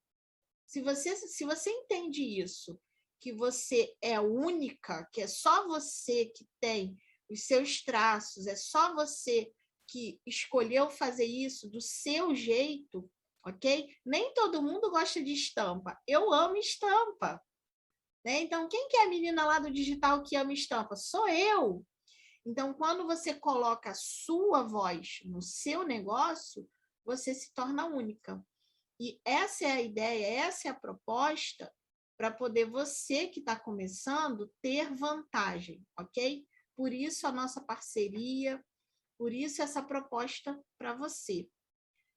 Se você entende isso, que você é única, que é só você que tem os seus traços, é só você que escolheu fazer isso do seu jeito, ok? Nem todo mundo gosta de estampa. Eu amo estampa. Né? Então, quem que é a menina lá do digital que ama estampa? Sou eu. Então, quando você coloca a sua voz no seu negócio, você se torna única. E essa é a ideia, essa é a proposta para poder você que está começando ter vantagem, ok? Por isso a nossa parceria, por isso essa proposta para você.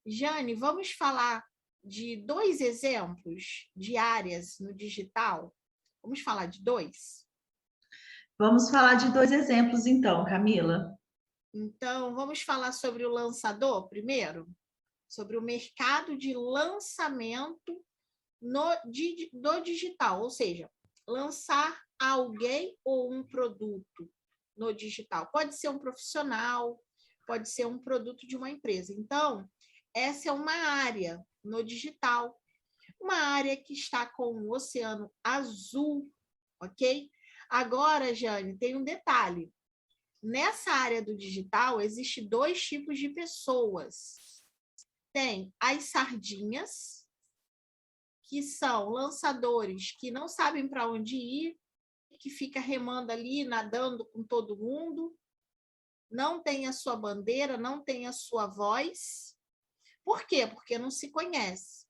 Jane, vamos falar de 2 exemplos de áreas no digital? Vamos falar de 2? Vamos falar de 2 exemplos, então, Camila. Então, vamos falar sobre o lançador primeiro? Sobre o mercado de lançamento do digital, ou seja, lançar alguém ou um produto no digital. Pode ser um profissional, pode ser um produto de uma empresa. Então, essa é uma área no digital, uma área que está com um oceano azul, ok? Agora, Jane, tem um detalhe. Nessa área do digital, existe 2 tipos de pessoas. Tem as sardinhas, que são lançadores que não sabem para onde ir, que fica remando ali, nadando com todo mundo, não tem a sua bandeira, não tem a sua voz. Por quê? Porque não se conhece.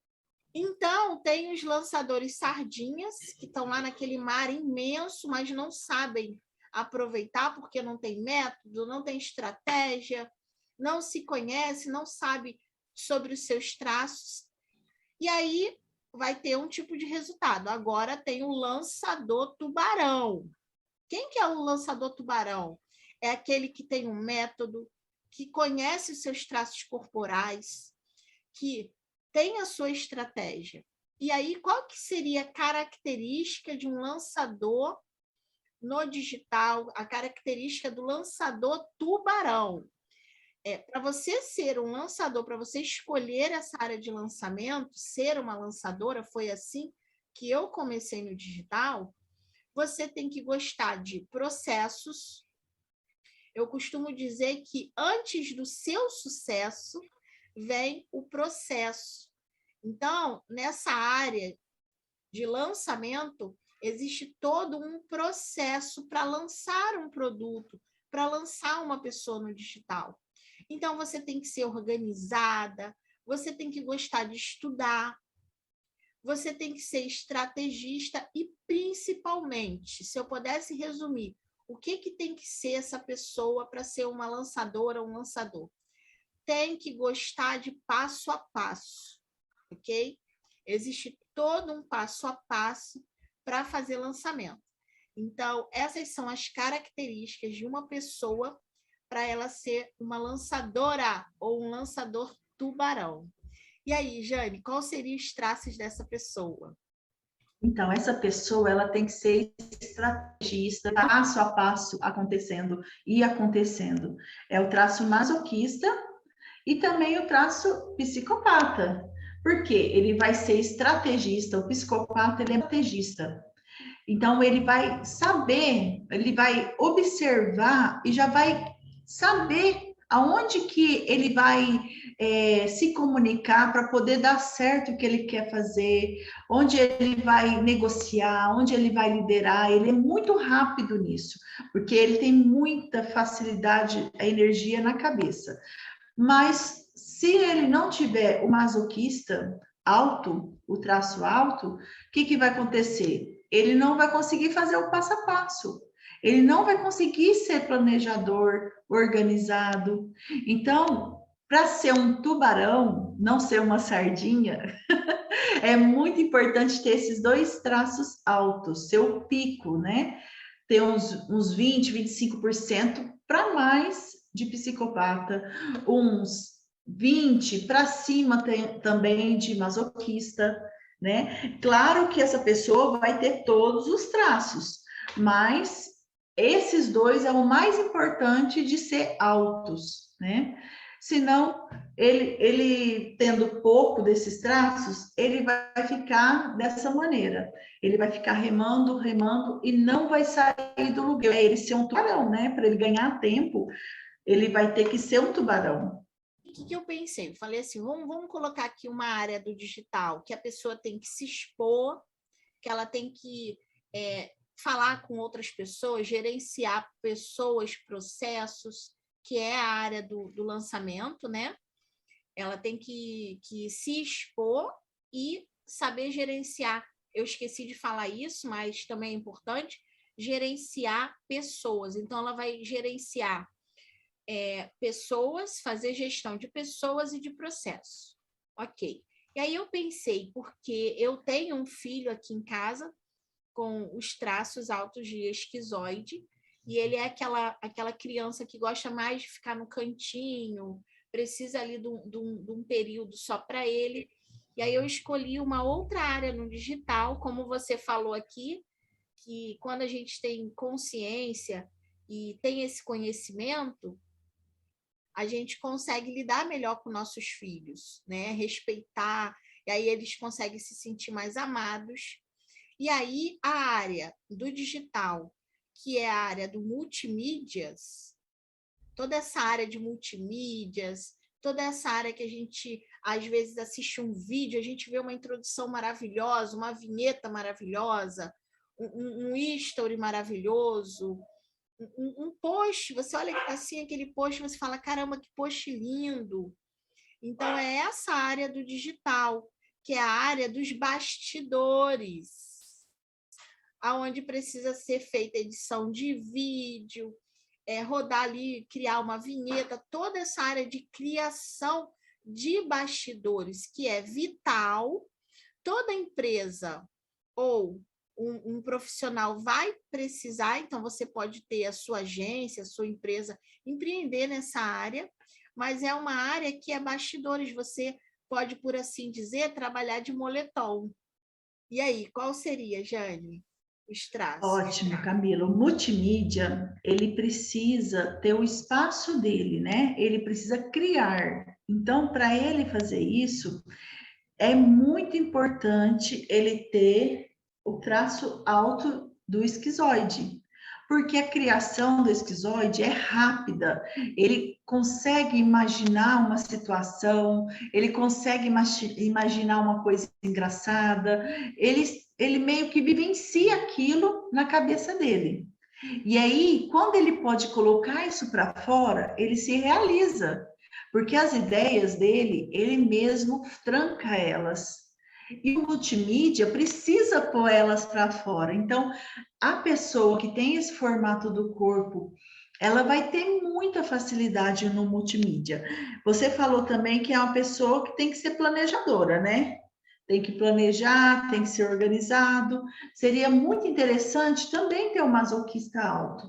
Então, tem os lançadores sardinhas, que estão lá naquele mar imenso, mas não sabem aproveitar porque não tem método, não tem estratégia, não se conhece, não sabe sobre os seus traços. E aí vai ter um tipo de resultado. Agora tem o lançador tubarão. Quem que é o lançador tubarão? É aquele que tem um método, que conhece os seus traços corporais, que tem a sua estratégia. E aí, qual que seria a característica de um lançador no digital, a característica do lançador tubarão? Para você ser um lançador, para você escolher essa área de lançamento, ser uma lançadora, foi assim que eu comecei no digital, você tem que gostar de processos. Eu costumo dizer que antes do seu sucesso vem o processo. Então, nessa área de lançamento, existe todo um processo para lançar um produto, para lançar uma pessoa no digital. Então, você tem que ser organizada, você tem que gostar de estudar, você tem que ser estrategista e, principalmente, se eu pudesse resumir, o que tem que ser essa pessoa para ser uma lançadora ou um lançador? Tem que gostar de passo a passo, ok? Existe todo um passo a passo para fazer lançamento. Então, essas são as características de uma pessoa para ela ser uma lançadora ou um lançador tubarão. E aí, Jane, quais seriam os traços dessa pessoa? Então, essa pessoa, ela tem que ser estrategista, passo a passo, acontecendo e acontecendo. É o traço masoquista e também o traço psicopata. Por quê? Ele vai ser estrategista, o psicopata, ele é estrategista. Então, ele vai saber, ele vai observar e já vai saber aonde que ele vai se comunicar para poder dar certo o que ele quer fazer, onde ele vai negociar, onde ele vai liderar. Ele é muito rápido nisso, porque ele tem muita facilidade, a energia na cabeça. Mas se ele não tiver o masoquista alto, o traço alto, o que vai acontecer? Ele não vai conseguir fazer o passo a passo. Ele não vai conseguir ser planejador, organizado. Então, para ser um tubarão, não ser uma sardinha, é muito importante ter esses 2 traços altos, seu pico, né? Ter uns 20, 25% para mais de psicopata, uns 20 para cima também de masoquista, né? Claro que essa pessoa vai ter todos os traços, mas esses dois é o mais importante de ser altos, né? Senão, ele tendo pouco desses traços, ele vai ficar dessa maneira. Ele vai ficar remando, remando e não vai sair do lugar. É ele ser um tubarão, né? Para ele ganhar tempo, ele vai ter que ser um tubarão. O que eu pensei? Eu falei assim, vamos colocar aqui uma área do digital que a pessoa tem que se expor, que ela tem que falar com outras pessoas, gerenciar pessoas, processos, que é a área do lançamento, né? Ela tem que se expor e saber gerenciar. Eu esqueci de falar isso, mas também é importante, gerenciar pessoas. Então, ela vai gerenciar pessoas, fazer gestão de pessoas e de processo. Ok. E aí eu pensei, porque eu tenho um filho aqui em casa com os traços altos de esquizoide, e ele é aquela criança que gosta mais de ficar no cantinho, precisa ali de um período só para ele. E aí eu escolhi uma outra área no digital, como você falou aqui, que quando a gente tem consciência e tem esse conhecimento, a gente consegue lidar melhor com nossos filhos, né? Respeitar, e aí eles conseguem se sentir mais amados. E aí a área do digital, que é a área do multimídias, toda essa área de multimídias, toda essa área que a gente às vezes assiste um vídeo, a gente vê uma introdução maravilhosa, uma vinheta maravilhosa, um history maravilhoso, um post, você olha assim aquele post, você fala, caramba, que post lindo. Então, é essa área do digital, que é a área dos bastidores, aonde precisa ser feita edição de vídeo, rodar ali, criar uma vinheta, toda essa área de criação de bastidores, que é vital. Toda empresa ou um profissional vai precisar, então você pode ter a sua agência, a sua empresa, empreender nessa área, mas é uma área que é bastidores, você pode, por assim dizer, trabalhar de moletom. E aí, qual seria, Jane, os traços? Ótimo, Camila. O multimídia, ele precisa ter o espaço dele, né? Ele precisa criar. Então, para ele fazer isso, é muito importante ele ter o traço alto do esquizoide, porque a criação do esquizoide é rápida. Ele consegue imaginar uma situação, ele consegue imaginar uma coisa engraçada, ele meio que vivencia aquilo na cabeça dele. E aí, quando ele pode colocar isso para fora, ele se realiza, porque as ideias dele, ele mesmo tranca elas. E o multimídia precisa pôr elas para fora. Então, a pessoa que tem esse formato do corpo, ela vai ter muita facilidade no multimídia. Você falou também que é uma pessoa que tem que ser planejadora, né? Tem que planejar, tem que ser organizado. Seria muito interessante também ter um masoquista alto.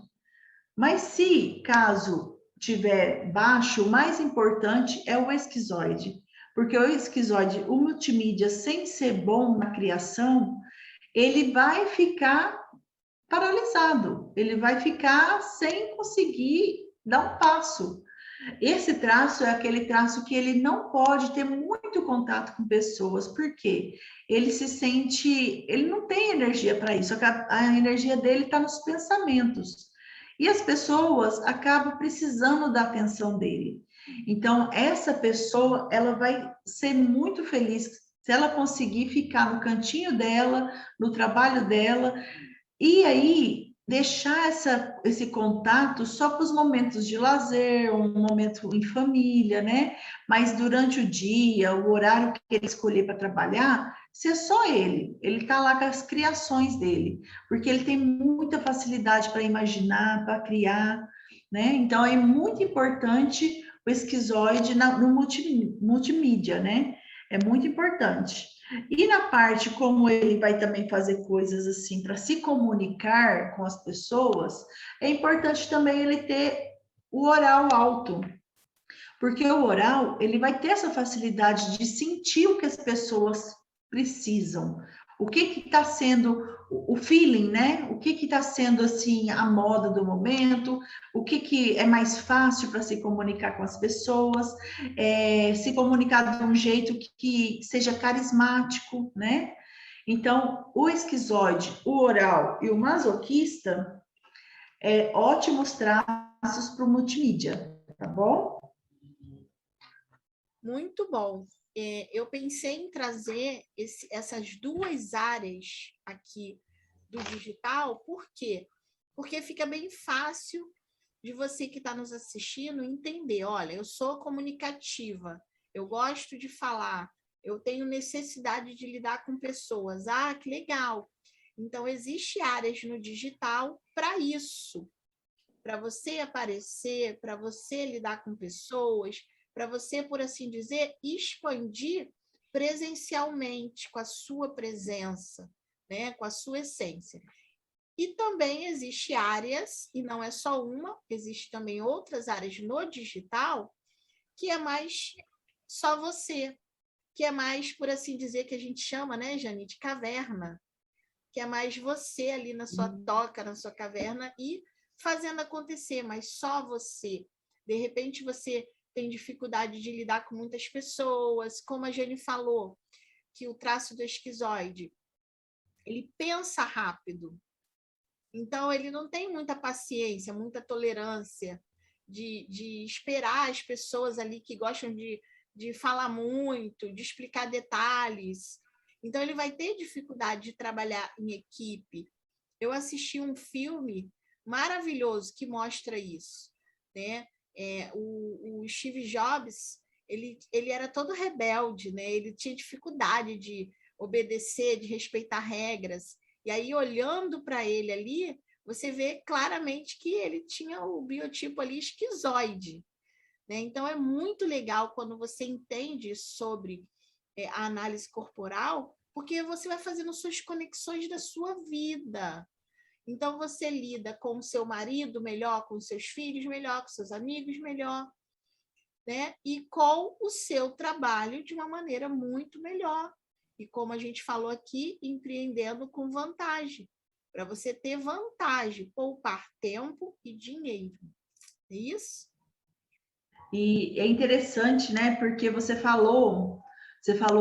Mas se caso tiver baixo, o mais importante é o esquizoide, porque o esquizoide, o multimídia, sem ser bom na criação, ele vai ficar paralisado, ele vai ficar sem conseguir dar um passo. Esse traço é aquele traço que ele não pode ter muito contato com pessoas, porque ele se sente, ele não tem energia para isso, a energia dele está nos pensamentos. E as pessoas acabam precisando da atenção dele. Então, essa pessoa, ela vai ser muito feliz se ela conseguir ficar no cantinho dela, no trabalho dela, e aí deixar esse contato só para os momentos de lazer, um momento em família, né? Mas durante o dia, o horário que ele escolher para trabalhar, ser só ele. Ele está lá com as criações dele, porque ele tem muita facilidade para imaginar, para criar, né? Então é muito importante o esquizoide no multimídia, né? É muito importante. E na parte como ele vai também fazer coisas assim para se comunicar com as pessoas, é importante também ele ter o oral alto, Porque o oral, ele vai ter essa facilidade de sentir o que as pessoas precisam. O que está sendo o feeling, né? O que está sendo, assim, a moda do momento, o que é mais fácil para se comunicar com as pessoas, se comunicar de um jeito que seja carismático, né? Então, o esquizoide, o oral e o masoquista ótimos traços para o multimídia, tá bom? Muito bom. Eu pensei em trazer essas duas áreas aqui do digital, por quê? Porque fica bem fácil de você que está nos assistindo entender. Olha, eu sou comunicativa, eu gosto de falar, eu tenho necessidade de lidar com pessoas. Ah, que legal! Então, existe áreas no digital para isso, para você aparecer, para você lidar com pessoas, para você, por assim dizer, expandir presencialmente com a sua presença, né, com a sua essência. E também existe áreas, e não é só uma, existe também outras áreas no digital, que é mais só você, que é mais, por assim dizer, que a gente chama, né, Jane, de caverna, que é mais você ali na sua toca, na sua caverna e fazendo acontecer, mas só você. De repente você tem dificuldade de lidar com muitas pessoas, como a Jane falou, que o traço do esquizoide, ele pensa rápido. Então, ele não tem muita paciência, muita tolerância de esperar as pessoas ali que gostam de falar muito, de explicar detalhes. Então, ele vai ter dificuldade de trabalhar em equipe. Eu assisti um filme maravilhoso que mostra isso, né? O Steve Jobs, ele era todo rebelde, né? Ele tinha dificuldade de obedecer, de respeitar regras. E aí, olhando para ele ali, você vê claramente que ele tinha o biotipo ali esquizoide, né? Então, é muito legal quando você entende sobre a análise corporal, porque você vai fazendo suas conexões da sua vida. Então, você lida com o seu marido melhor, com os seus filhos melhor, com seus amigos melhor, né? E com o seu trabalho de uma maneira muito melhor. E como a gente falou aqui, empreendendo com vantagem, para você ter vantagem, poupar tempo e dinheiro. É isso? E é interessante, né? Porque você falou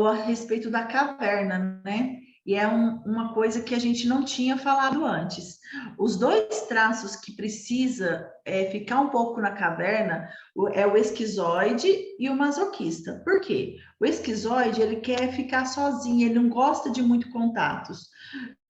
a respeito da caverna, né? E é uma coisa que a gente não tinha falado antes. Os dois traços que precisa ficar um pouco na caverna é o esquizoide e o masoquista. Por quê? O esquizoide, ele quer ficar sozinho, ele não gosta de muito contatos.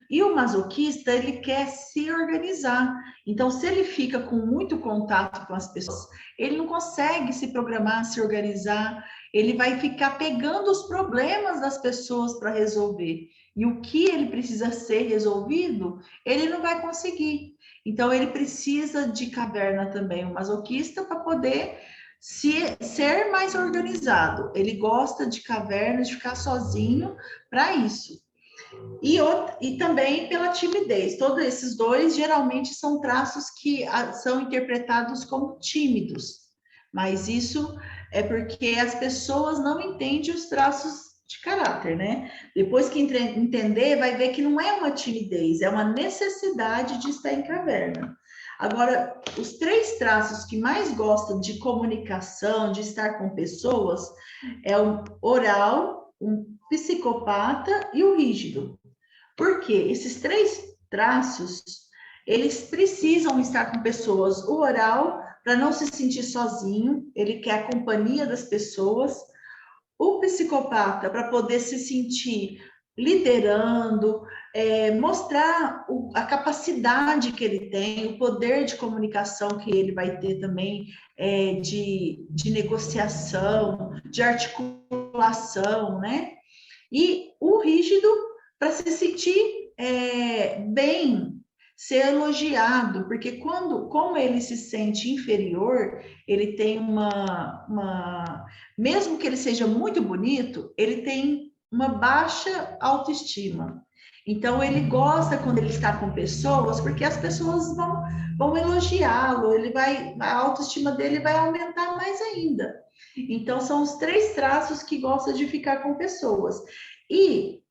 E o masoquista, ele quer se organizar. Então, se ele fica com muito contato com as pessoas, ele não consegue se programar, se organizar, ele vai ficar pegando os problemas das pessoas para resolver. E o que ele precisa ser resolvido, ele não vai conseguir. Então, ele precisa de caverna também, o masoquista, para poder ser mais organizado. Ele gosta de caverna, de ficar sozinho para isso. E também pela timidez. Todos esses dois geralmente são traços que são interpretados como tímidos, mas isso é porque as pessoas não entendem os traços de caráter, né? Depois que entender, vai ver que não é uma timidez, é uma necessidade de estar em caverna. Agora, os três traços que mais gostam de comunicação, de estar com pessoas, é o oral, o psicopata e o rígido. Porque esses três traços, eles precisam estar com pessoas. O oral, para não se sentir sozinho, ele quer a companhia das pessoas. O psicopata, para poder se sentir liderando, mostrar a capacidade que ele tem, o poder de comunicação que ele vai ter também, de negociação, de articulação, né? E o rígido, para se sentir bem, ser elogiado, porque como ele se sente inferior, ele tem mesmo que ele seja muito bonito, ele tem uma baixa autoestima. Então, ele gosta quando ele está com pessoas, porque as pessoas vão elogiá-lo, a autoestima dele vai aumentar mais ainda. Então, são os 3 traços que gosta de ficar com pessoas. E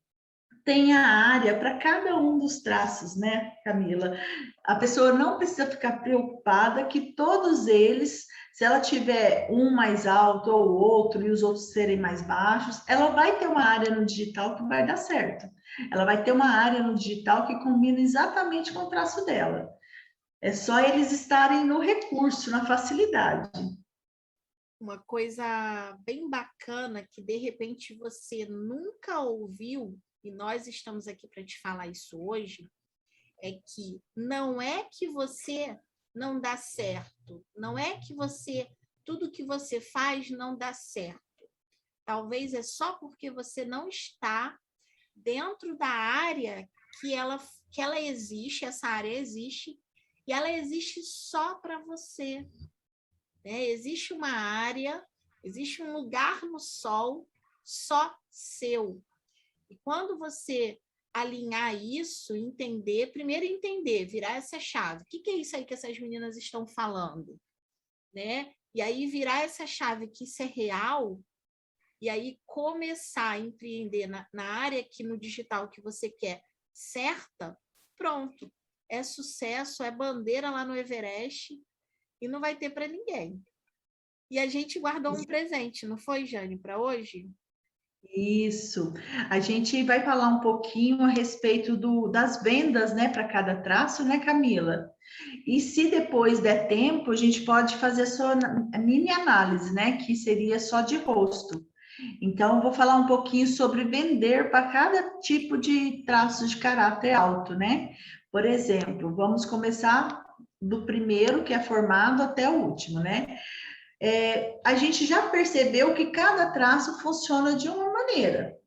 tem a área para cada um dos traços, né, Camila? A pessoa não precisa ficar preocupada que todos eles, se ela tiver um mais alto ou outro e os outros serem mais baixos, ela vai ter uma área no digital que vai dar certo. Ela vai ter uma área no digital que combina exatamente com o traço dela. É só eles estarem no recurso, na facilidade. Uma coisa bem bacana que de repente você nunca ouviu, e nós estamos aqui para te falar isso hoje, é que não é que você não dá certo, não é que tudo que você faz não dá certo. Talvez é só porque você não está dentro da área que ela existe, essa área existe, e ela existe só para você. Né? Existe uma área, existe um lugar no sol só seu. E quando você alinhar isso, primeiro entender, virar essa chave. O que é isso aí que essas meninas estão falando? Né? E aí virar essa chave que isso é real, e aí começar a empreender na área que no digital que você quer certa, pronto. É sucesso, é bandeira lá no Everest e não vai ter para ninguém. E a gente guardou um presente, não foi, Jane, para hoje? Isso. A gente vai falar um pouquinho a respeito das vendas, né, para cada traço, né, Camila? E se depois der tempo, a gente pode fazer só a mini análise, né, que seria só de rosto. Então, eu vou falar um pouquinho sobre vender para cada tipo de traço de caráter alto, né? Por exemplo, vamos começar do primeiro, que é formado, até o último, né? A gente já percebeu que cada traço funciona de uma maneira.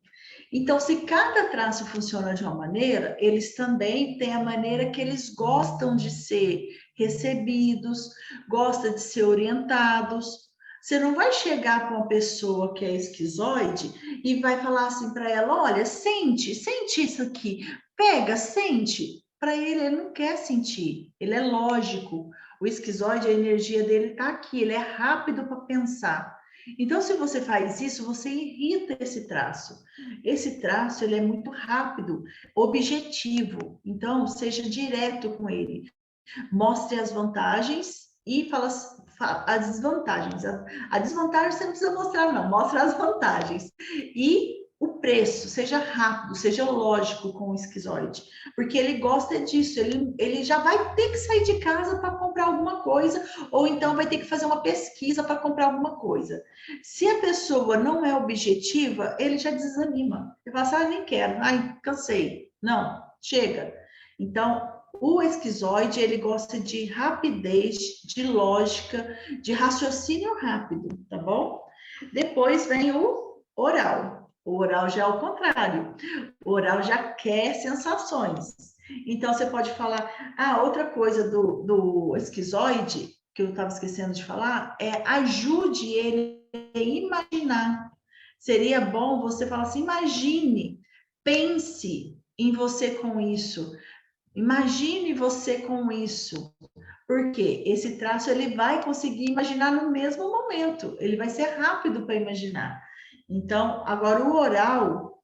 Então, se cada traço funciona de uma maneira, eles também têm a maneira que eles gostam de ser recebidos, gostam de ser orientados. Você não vai chegar para uma pessoa que é esquizoide e vai falar assim para ela: olha, sente isso aqui, pega, sente. Para ele não quer sentir, ele é lógico. O esquizoide, a energia dele está aqui, ele é rápido para pensar. Então, se você faz isso, você irrita esse traço. Esse traço, ele é muito rápido, objetivo. Então, seja direto com ele. Mostre as vantagens e fala as desvantagens. A desvantagem você não precisa mostrar, não. Mostra as vantagens. E o preço, seja rápido, seja lógico com o esquizoide, porque ele gosta disso, ele já vai ter que sair de casa para comprar alguma coisa, ou então vai ter que fazer uma pesquisa para comprar alguma coisa. Se a pessoa não é objetiva, ele já desanima. Ele fala assim, nem quero, cansei. Não, chega. Então, o esquizoide, ele gosta de rapidez, de lógica, de raciocínio rápido, tá bom? Depois vem o oral. O oral já é o contrário. O oral já quer sensações. Então, você pode falar... outra coisa do esquizoide, que eu estava esquecendo de falar, ajude ele a imaginar. Seria bom você falar assim, imagine, pense em você com isso. Imagine você com isso. Porque esse traço ele vai conseguir imaginar no mesmo momento. Ele vai ser rápido para imaginar. Então, agora o oral,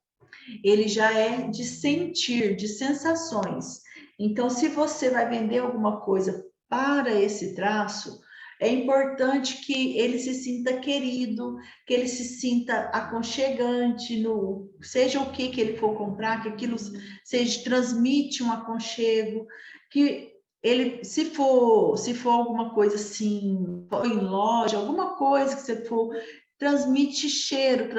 ele já é de sentir, de sensações. Então, se você vai vender alguma coisa para esse traço, é importante que ele se sinta querido, que ele se sinta aconchegante, seja o que ele for comprar, que aquilo transmite um aconchego, que ele, se for alguma coisa assim, em loja, alguma coisa que você for, transmite cheiro,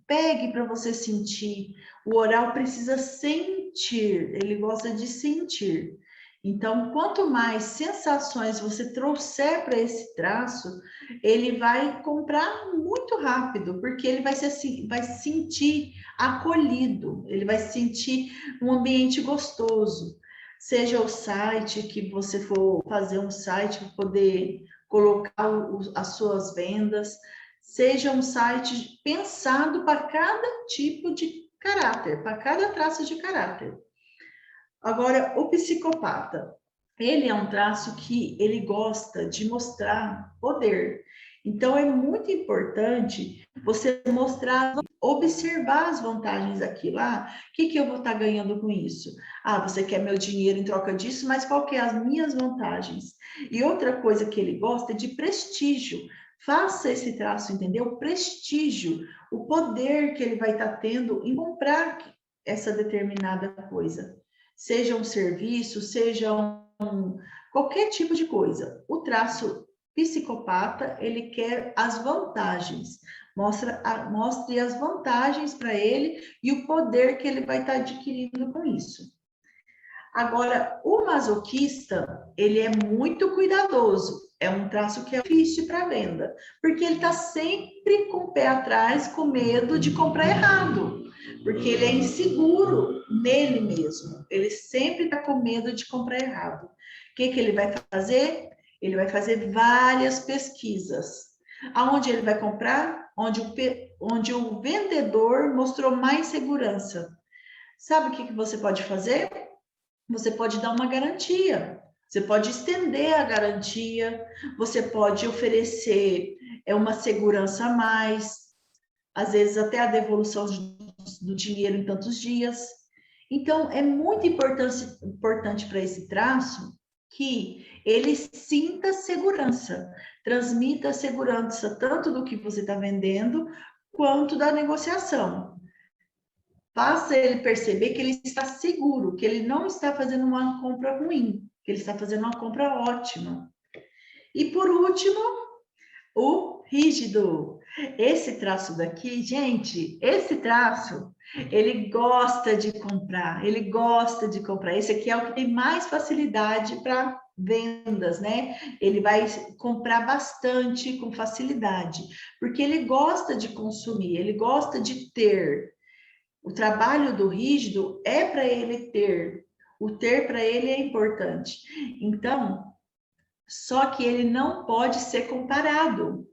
pegue para você sentir. O oral precisa sentir, ele gosta de sentir. Então, quanto mais sensações você trouxer para esse traço, ele vai comprar muito rápido, porque ele vai se sentir acolhido, ele vai se sentir um ambiente gostoso. Seja o site que você for fazer um site para poder colocar as suas vendas, seja um site pensado para cada tipo caráter, para cada traço de caráter. Agora, o psicopata, ele é um traço que ele gosta de mostrar poder. Então, é muito importante você mostrar, observar as vantagens daquilo. Ah, o que eu vou estar ganhando com isso? Ah, você quer meu dinheiro em troca disso, mas qual que é as minhas vantagens? E outra coisa que ele gosta é de prestígio. Faça esse traço, entendeu? Prestígio, o poder que ele vai estar tendo em comprar essa determinada coisa. Seja um serviço, seja qualquer tipo de coisa. O traço psicopata, ele quer as vantagens. Mostre as vantagens para ele e o poder que ele vai estar adquirindo com isso. Agora, o masoquista, ele é muito cuidadoso. É um traço que é difícil para venda, porque ele está sempre com o pé atrás, com medo de comprar errado, porque ele é inseguro nele mesmo. Ele sempre está com medo de comprar errado. O que ele vai fazer? Ele vai fazer várias pesquisas. Aonde ele vai comprar? Onde o vendedor mostrou mais segurança. Sabe o que você pode fazer? Você pode dar uma garantia, você pode estender a garantia, você pode oferecer uma segurança a mais, às vezes até a devolução do dinheiro em tantos dias. Então, é muito importante para esse traço que ele sinta segurança, transmita segurança tanto do que você está vendendo, quanto da negociação. Faça ele perceber que ele está seguro, que ele não está fazendo uma compra ruim, que ele está fazendo uma compra ótima. E por último, o rígido. Esse traço daqui, gente, esse traço, ele gosta de comprar, ele gosta de comprar. Esse aqui é o que tem mais facilidade para vendas, né? Ele vai comprar bastante com facilidade, porque ele gosta de consumir, ele gosta de ter. O trabalho do rígido é para ele ter. O ter para ele é importante. Então, só que ele não pode ser comparado.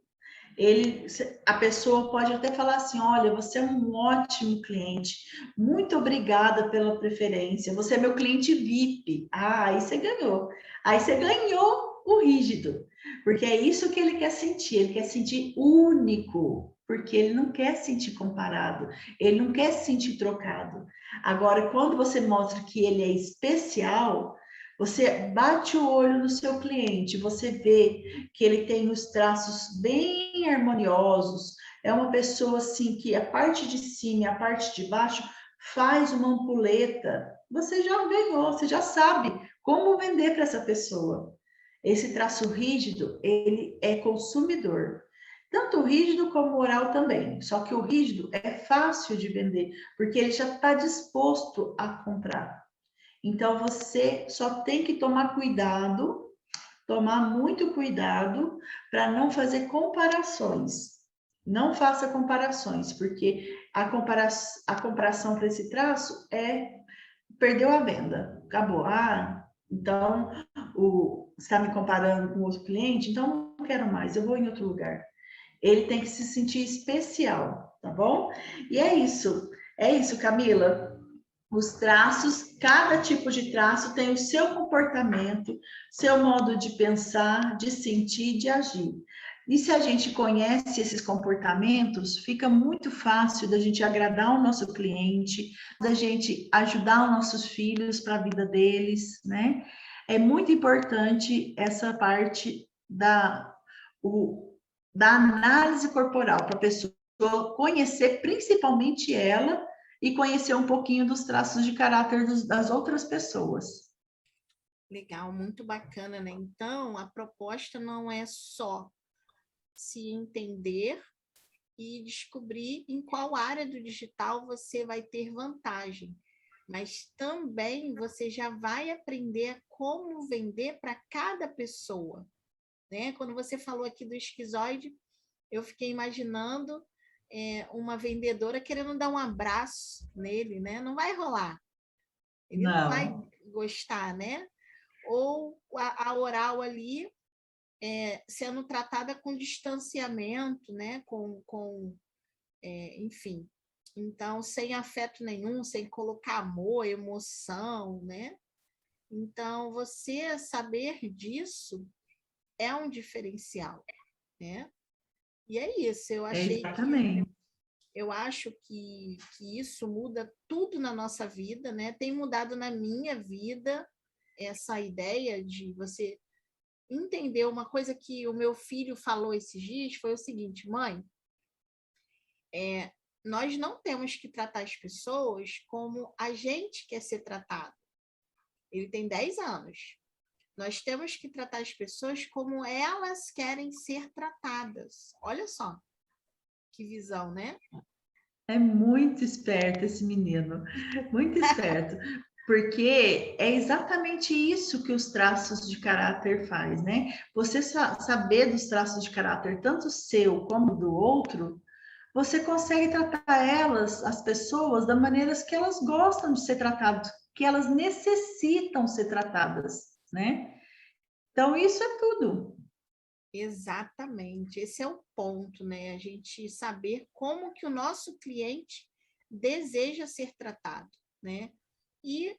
A pessoa pode até falar assim: olha, você é um ótimo cliente, muito obrigada pela preferência, você é meu cliente VIP. Ah, aí você ganhou. Aí você ganhou o rígido, porque é isso que ele quer sentir único, porque ele não quer sentir comparado, ele não quer se sentir trocado. Agora, quando você mostra que ele é especial, você bate o olho no seu cliente, você vê que ele tem os traços bem harmoniosos, é uma pessoa assim que a parte de cima e a parte de baixo faz uma ampuleta. Você já ganhou, você já sabe como vender para essa pessoa. Esse traço rígido, ele é consumidor. Tanto o rígido como o oral também. Só que o rígido é fácil de vender, porque ele já está disposto a comprar. Então, você só tem que tomar cuidado, tomar muito cuidado para não fazer comparações. Não faça comparações, porque a comparação para esse traço perdeu a venda, acabou. Ah, então você está me comparando com outro cliente, então não quero mais, eu vou em outro lugar. Ele tem que se sentir especial, tá bom? E é isso, Camila. Os traços, cada tipo de traço tem o seu comportamento, seu modo de pensar, de sentir, de agir. E se a gente conhece esses comportamentos, fica muito fácil da gente agradar o nosso cliente, da gente ajudar os nossos filhos para a vida deles, né? É muito importante essa parte da análise corporal, para a pessoa conhecer principalmente ela e conhecer um pouquinho dos traços de caráter das outras pessoas. Legal, muito bacana, né? Então, a proposta não é só se entender e descobrir em qual área do digital você vai ter vantagem, mas também você já vai aprender como vender para cada pessoa, né? Quando você falou aqui do esquizoide, eu fiquei imaginando uma vendedora querendo dar um abraço nele, né? Não vai rolar. Ele não vai Não. gostar, né? Ou a oral ali sendo tratada com distanciamento, né? Enfim. Então, sem afeto nenhum, sem colocar amor, emoção, né? Então, você saber disso é um diferencial, né? E é isso, Exatamente. eu acho que isso muda tudo na nossa vida, né? Tem mudado na minha vida essa ideia de você entender uma coisa que o meu filho falou esses dias foi o seguinte, mãe, nós não temos que tratar as pessoas como a gente quer ser tratado. Ele tem 10 anos. Nós temos que tratar as pessoas como elas querem ser tratadas. Olha só que visão, né? É muito esperto esse menino, muito esperto, porque é exatamente isso que os traços de caráter faz, né? Você saber dos traços de caráter, tanto seu como do outro, você consegue tratar elas, as pessoas, da maneira que elas gostam de ser tratadas, que elas necessitam ser tratadas, né? Então, isso é tudo. Exatamente. Esse é o ponto, né? A gente saber como que o nosso cliente deseja ser tratado, né? E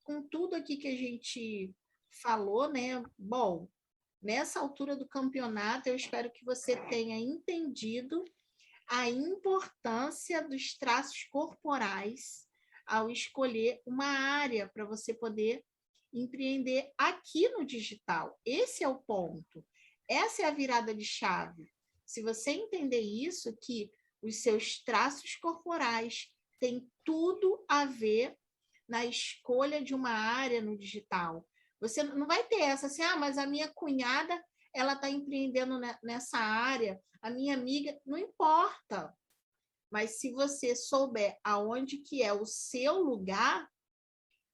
com tudo aqui que a gente falou, né? Bom, nessa altura do campeonato, eu espero que você tenha entendido a importância dos traços corporais ao escolher uma área para você poder empreender aqui no digital. Esse é o ponto. Essa é a virada de chave. Se você entender isso, que os seus traços corporais têm tudo a ver na escolha de uma área no digital. Você não vai ter essa assim, mas a minha cunhada ela está empreendendo nessa área, a minha amiga, não importa. Mas se você souber aonde que é o seu lugar,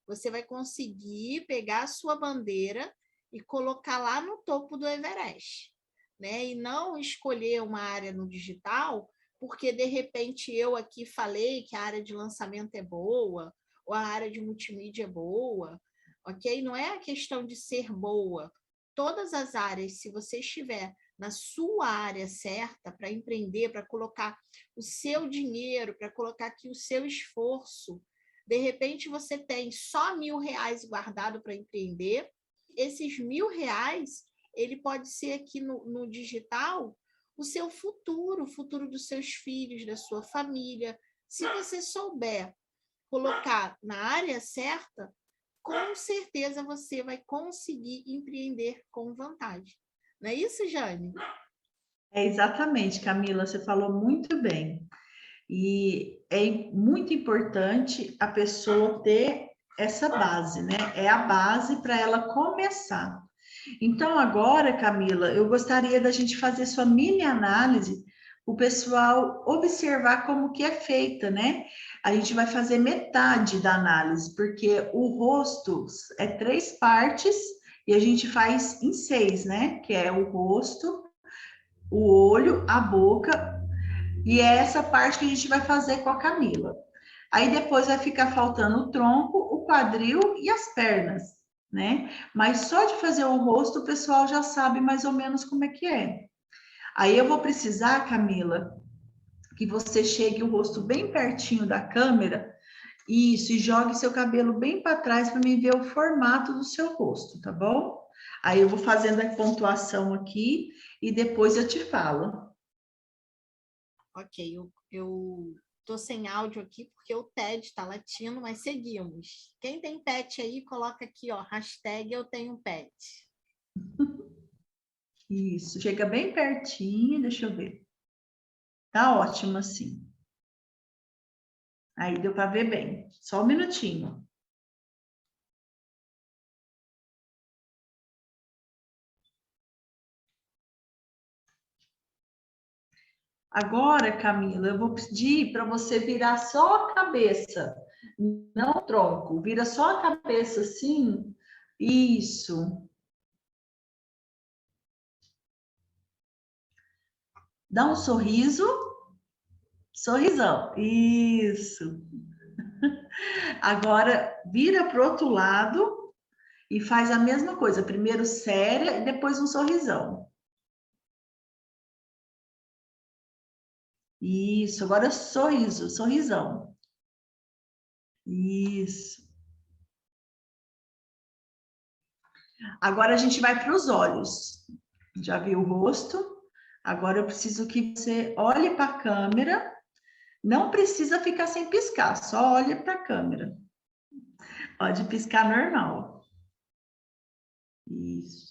você vai conseguir pegar a sua bandeira e colocar lá no topo do Everest, né? E não escolher uma área no digital, porque de repente eu aqui falei que a área de lançamento é boa, ou a área de multimídia é boa, ok? Não é a questão de ser boa. Todas as áreas, se você estiver na sua área certa para empreender, para colocar o seu dinheiro, para colocar aqui o seu esforço, de repente você tem só R$ 1.000 guardado para empreender, esses R$ 1.000, ele pode ser aqui no digital o seu futuro, o futuro dos seus filhos, da sua família. Se você souber colocar na área certa, com certeza você vai conseguir empreender com vantagem. Não é isso, Jane? É exatamente, Camila, você falou muito bem. E é muito importante a pessoa ter essa base, né? É a base para ela começar. Então, agora, Camila, eu gostaria da gente fazer sua mini análise, o pessoal observar como que é feita, né? A gente vai fazer metade da análise, porque o rosto é 3 partes e a gente faz em 6, né? Que é o rosto, o olho, a boca, e é essa parte que a gente vai fazer com a Camila. Aí depois vai ficar faltando o tronco, o quadril e as pernas, né? Mas só de fazer o rosto, o pessoal já sabe mais ou menos como é que é. Aí eu vou precisar, Camila, que você chegue o rosto bem pertinho da câmera, isso, e jogue seu cabelo bem para trás para me ver o formato do seu rosto, tá bom? Aí eu vou fazendo a pontuação aqui e depois eu te falo. Ok, eu tô sem áudio aqui porque o TED está latindo, mas seguimos. Quem tem pet aí, coloca aqui, ó, hashtag eu tenho pet. Isso, chega bem pertinho, deixa eu ver. Tá ótimo assim. Aí deu para ver bem. Só um minutinho. Agora, Camila, eu vou pedir para você virar só a cabeça, não o tronco. Vira só a cabeça assim. Isso. Dá um sorriso. Sorrisão. Isso. Agora, vira para o outro lado e faz a mesma coisa. Primeiro séria e depois um sorrisão. Isso, agora sorriso, sorrisão. Isso. Agora a gente vai para os olhos. Já viu o rosto? Agora eu preciso que você olhe para a câmera. Não precisa ficar sem piscar, só olhe para a câmera. Pode piscar normal. Isso.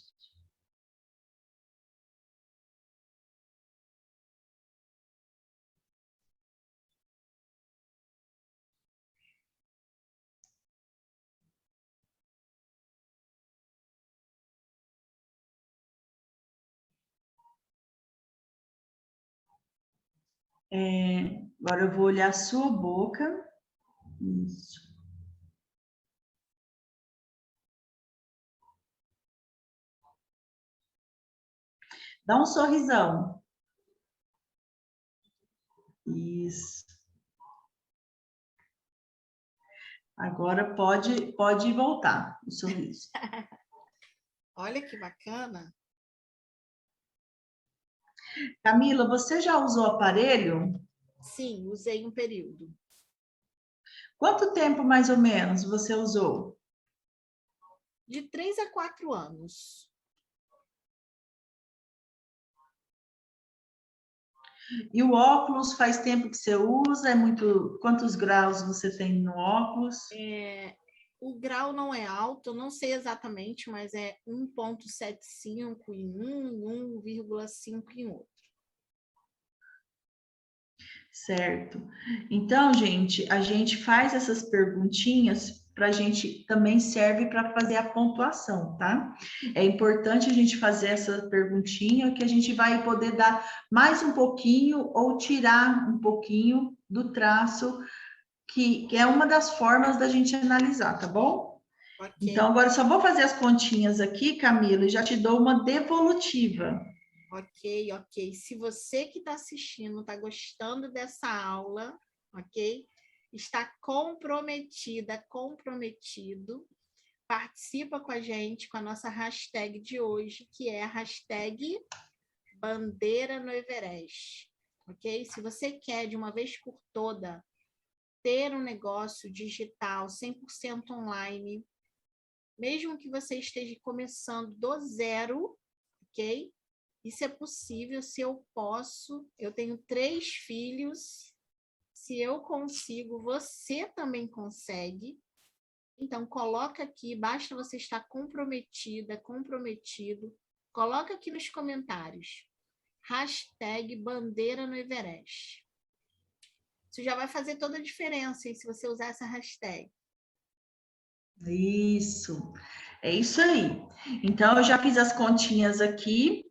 Agora eu vou olhar a sua boca. Isso. Dá um sorrisão. Isso. Agora pode voltar o sorriso. Olha que bacana. Camila, você já usou aparelho? Sim, usei um período. Quanto tempo mais ou menos você usou? De 3 a 4 anos. E o óculos faz tempo que você usa? Quantos graus você tem no óculos? O grau não é alto, eu não sei exatamente, mas é 1,75 em um, 1,5 em outro. Certo. Então, gente, a gente faz essas perguntinhas para a gente também serve para fazer a pontuação, tá? É importante a gente fazer essa perguntinha que a gente vai poder dar mais um pouquinho ou tirar um pouquinho do traço, que é uma das formas da gente analisar, tá bom? Ok. Então, agora só vou fazer as continhas aqui, Camila, e já te dou uma devolutiva. Ok, ok. Se você que está assistindo está gostando dessa aula, ok? Está comprometida, comprometido, participa com a gente com a nossa hashtag de hoje, que é a hashtag Bandeira no Everest, ok? Se você quer, de uma vez por toda, ter um negócio digital 100% online, mesmo que você esteja começando do zero, ok? Isso é possível, se eu posso, eu tenho 3 filhos, se eu consigo, você também consegue. Então, coloca aqui, basta você estar comprometida, comprometido, coloca aqui nos comentários, hashtag Bandeira no Everest. Isso já vai fazer toda a diferença, hein, se você usar essa hashtag. Isso, é isso aí. Então, eu já fiz as continhas aqui.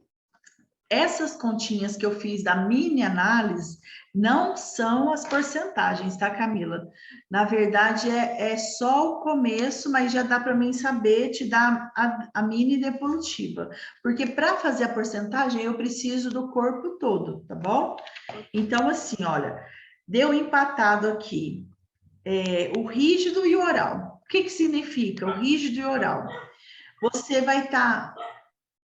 Essas continhas que eu fiz da mini análise não são as porcentagens, tá, Camila? Na verdade, é só o começo, mas já dá para mim saber te dar a mini devolutiva. Porque para fazer a porcentagem, eu preciso do corpo todo, tá bom? Então, assim, olha, deu empatado aqui o rígido e o oral. O que que significa o rígido e o oral? Você vai estar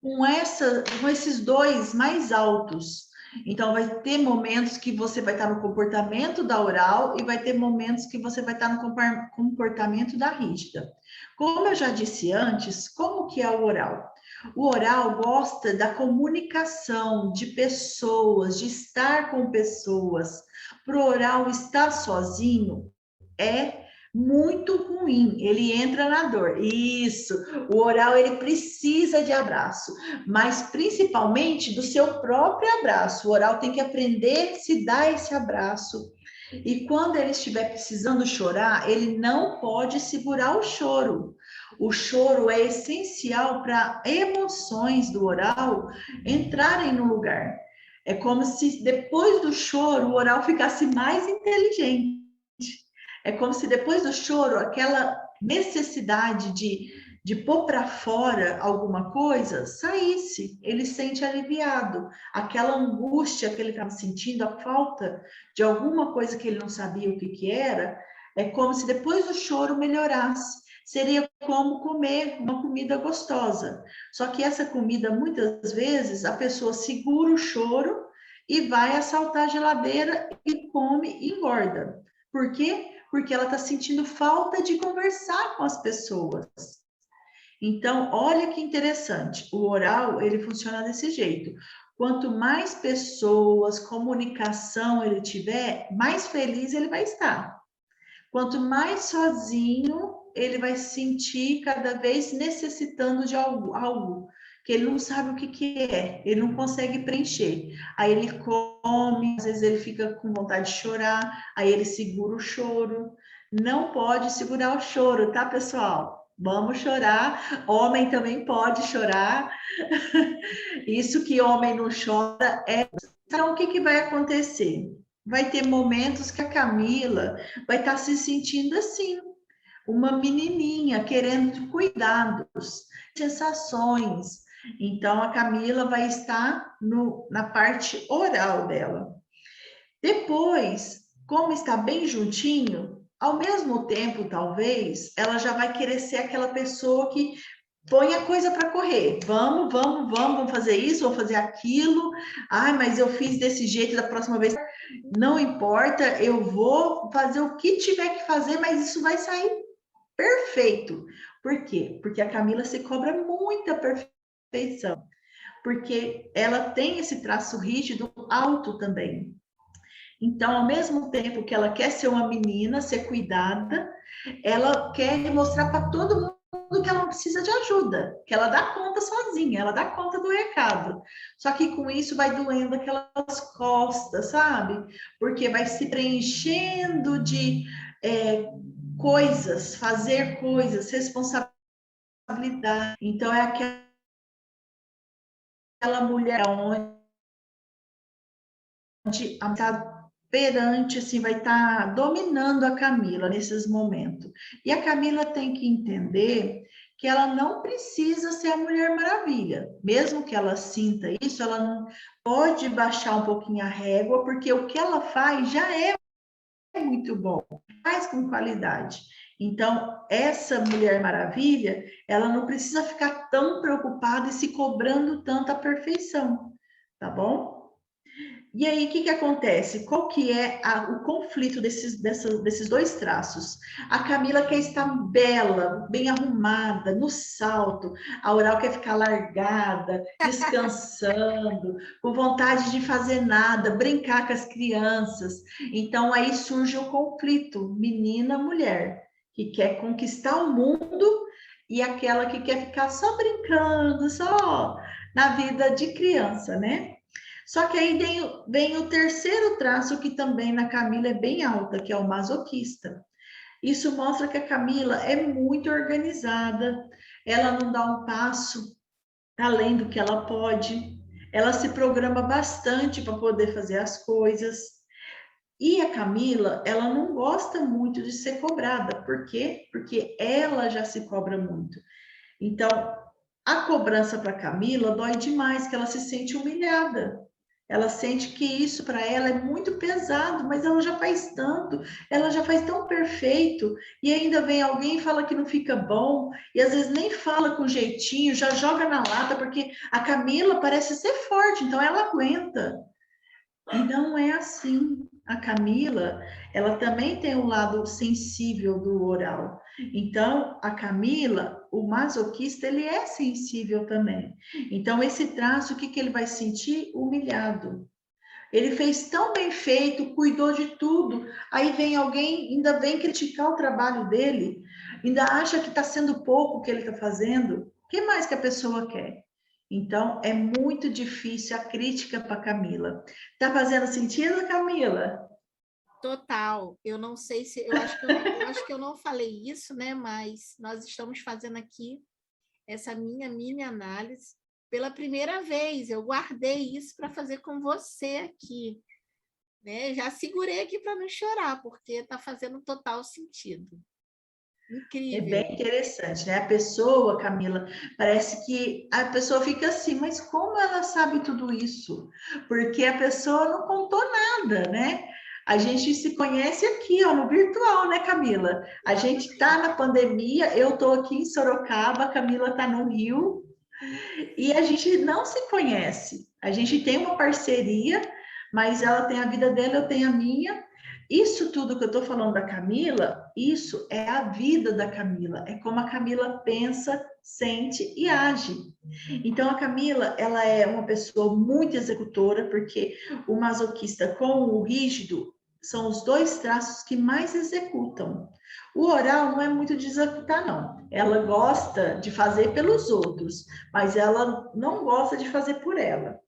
com esses dois mais altos. Então, vai ter momentos que você vai estar no comportamento da oral e vai ter momentos que você vai estar no comportamento da rígida. Como eu já disse antes, como que é o oral? O oral gosta da comunicação de pessoas, de estar com pessoas. Para o oral estar sozinho é muito ruim, ele entra na dor. Isso, o oral ele precisa de abraço, mas principalmente do seu próprio abraço. O oral tem que aprender a se dar esse abraço. E quando ele estiver precisando chorar, ele não pode segurar o choro. O choro é essencial para emoções do oral entrarem no lugar. É como se depois do choro o oral ficasse mais inteligente. É como se depois do choro, aquela necessidade de pôr para fora alguma coisa saísse. Ele sente aliviado. Aquela angústia que ele estava sentindo, a falta de alguma coisa que ele não sabia o que, que era, é como se depois do choro melhorasse. Seria como comer uma comida gostosa. Só que essa comida, muitas vezes, a pessoa segura o choro e vai assaltar a geladeira e come e engorda. Por quê? Porque ela está sentindo falta de conversar com as pessoas. Então, olha que interessante, o oral, ele funciona desse jeito. Quanto mais pessoas, comunicação ele tiver, mais feliz ele vai estar. Quanto mais sozinho, ele vai se sentir cada vez necessitando de algo que ele não sabe o que é, ele não consegue preencher. Aí ele come, às vezes ele fica com vontade de chorar, aí ele segura o choro. Não pode segurar o choro, tá, pessoal? Vamos chorar. Homem também pode chorar. Isso que homem não chora é. Então, o que vai acontecer? Vai ter momentos que a Camila vai estar se sentindo assim, uma menininha querendo cuidados, sensações. Então, a Camila vai estar na parte oral dela. Depois, como está bem juntinho, ao mesmo tempo, talvez, ela já vai querer ser aquela pessoa que põe a coisa para correr. Vamos fazer isso, vamos fazer aquilo. Ai, mas eu fiz desse jeito da próxima vez. Não importa, eu vou fazer o que tiver que fazer, mas isso vai sair perfeito. Por quê? Porque a Camila se cobra muita perfeição. Porque ela tem esse traço rígido alto também. Então, ao mesmo tempo que ela quer ser uma menina, ser cuidada, ela quer mostrar para todo mundo que ela não precisa de ajuda, que ela dá conta sozinha, ela dá conta do recado. Só que com isso vai doendo aquelas costas, sabe? Porque vai se preenchendo de coisas, fazer coisas, responsabilidade. Então, é aquela mulher onde a perante, assim, vai estar dominando a Camila nesses momentos. E a Camila tem que entender que ela não precisa ser a Mulher Maravilha. Mesmo que ela sinta isso, ela não pode baixar um pouquinho a régua, porque o que ela faz já é muito bom, faz com qualidade. Então, essa Mulher Maravilha, ela não precisa ficar tão preocupada e se cobrando tanto a perfeição, tá bom? E aí, o que acontece? Qual que é o conflito desses dois traços? A Camila quer estar bela, bem arrumada, no salto. A Oral quer ficar largada, descansando, com vontade de fazer nada, brincar com as crianças. Então, aí surge o conflito, menina-mulher, que quer conquistar o mundo e aquela que quer ficar só brincando, só na vida de criança, né? Só que aí vem o terceiro traço, que também na Camila é bem alta, que é o masoquista. Isso mostra que a Camila é muito organizada, ela não dá um passo além do que ela pode, ela se programa bastante para poder fazer as coisas. E a Camila, ela não gosta muito de ser cobrada. Por quê? Porque ela já se cobra muito. Então, a cobrança para Camila dói demais, que ela se sente humilhada. Ela sente que isso para ela é muito pesado, mas ela já faz tanto, ela já faz tão perfeito, e ainda vem alguém e fala que não fica bom, e às vezes nem fala com jeitinho, já joga na lata, porque a Camila parece ser forte, então ela aguenta. E não é assim. A Camila, ela também tem um lado sensível do oral. Então, a Camila, o masoquista, ele é sensível também. Então, esse traço, o que ele vai sentir? Humilhado. Ele fez tão bem feito, cuidou de tudo. Aí vem alguém, ainda vem criticar o trabalho dele, ainda acha que está sendo pouco o que ele está fazendo. O que mais que a pessoa quer? Então, é muito difícil a crítica para Camila. Tá fazendo sentido, Camila? Total. Eu não sei se eu acho que eu não falei isso, né? Mas nós estamos fazendo aqui essa minha mini análise pela primeira vez. Eu guardei isso para fazer com você aqui, né? Já segurei aqui para não chorar, porque está fazendo total sentido. É Incrível. bem interessante, né? A pessoa, Camila, parece que a pessoa fica assim, mas como ela sabe tudo isso? Porque a pessoa não contou nada, né? A gente se conhece aqui, ó, no virtual, né, Camila? A gente está na pandemia, eu estou aqui em Sorocaba, a Camila está no Rio, e a gente não se conhece. A gente tem uma parceria, mas ela tem a vida dela, eu tenho a minha. Isso tudo que eu estou falando da Camila, isso é a vida da Camila, é como a Camila pensa, sente e age. Então, a Camila, ela é uma pessoa muito executora, porque o masoquista com o rígido são os dois traços que mais executam. O oral não é muito de executar, não. Ela gosta de fazer pelos outros, mas ela não gosta de fazer por ela.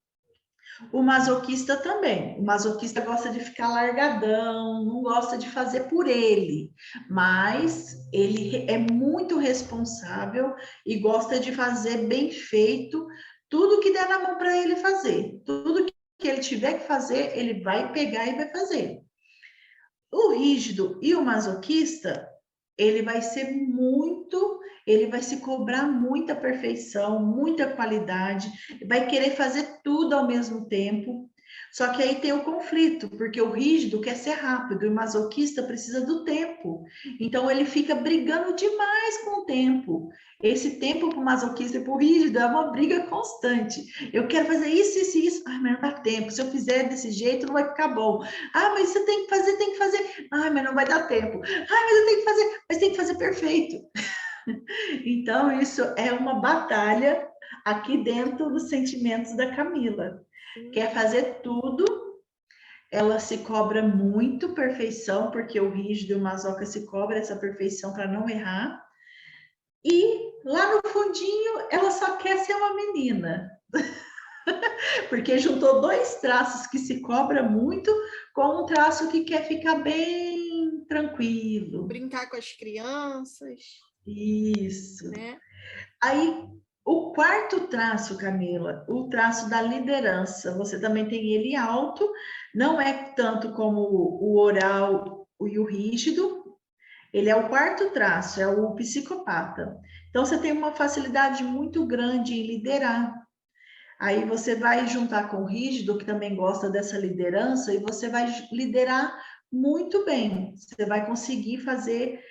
O masoquista também. O masoquista gosta de ficar largadão, não gosta de fazer por ele, mas ele é muito responsável e gosta de fazer bem feito tudo que der na mão para ele fazer. Tudo que ele tiver que fazer, ele vai pegar e vai fazer. O rígido e o masoquista, ele vai se cobrar muita perfeição, muita qualidade, vai querer fazer tudo ao mesmo tempo. Só que aí tem o conflito, porque o rígido quer ser rápido e o masoquista precisa do tempo. Então ele fica brigando demais com o tempo. Esse tempo para o masoquista e para o rígido é uma briga constante. Eu quero fazer isso, isso e isso. Ah, mas não dá tempo. Se eu fizer desse jeito, não vai ficar bom. Ah, mas você tem que fazer, tem que fazer. Ah, mas não vai dar tempo. Ah, mas eu tenho que fazer, mas tem que fazer perfeito. Então, isso é uma batalha aqui dentro dos sentimentos da Camila. Quer fazer tudo, ela se cobra muito perfeição, porque o rígido e o masoca se cobra essa perfeição para não errar. E lá no fundinho, ela só quer ser uma menina. Porque juntou dois traços que se cobra muito com um traço que quer ficar bem tranquilo. Brincar com as crianças. Isso. Né? Aí, o quarto traço, Camila, o traço da liderança, você também tem ele alto, não é tanto como o oral e o rígido, ele é o quarto traço, é o psicopata. Então, você tem uma facilidade muito grande em liderar. Aí você vai juntar com o rígido, que também gosta dessa liderança, e você vai liderar muito bem. Você vai conseguir fazer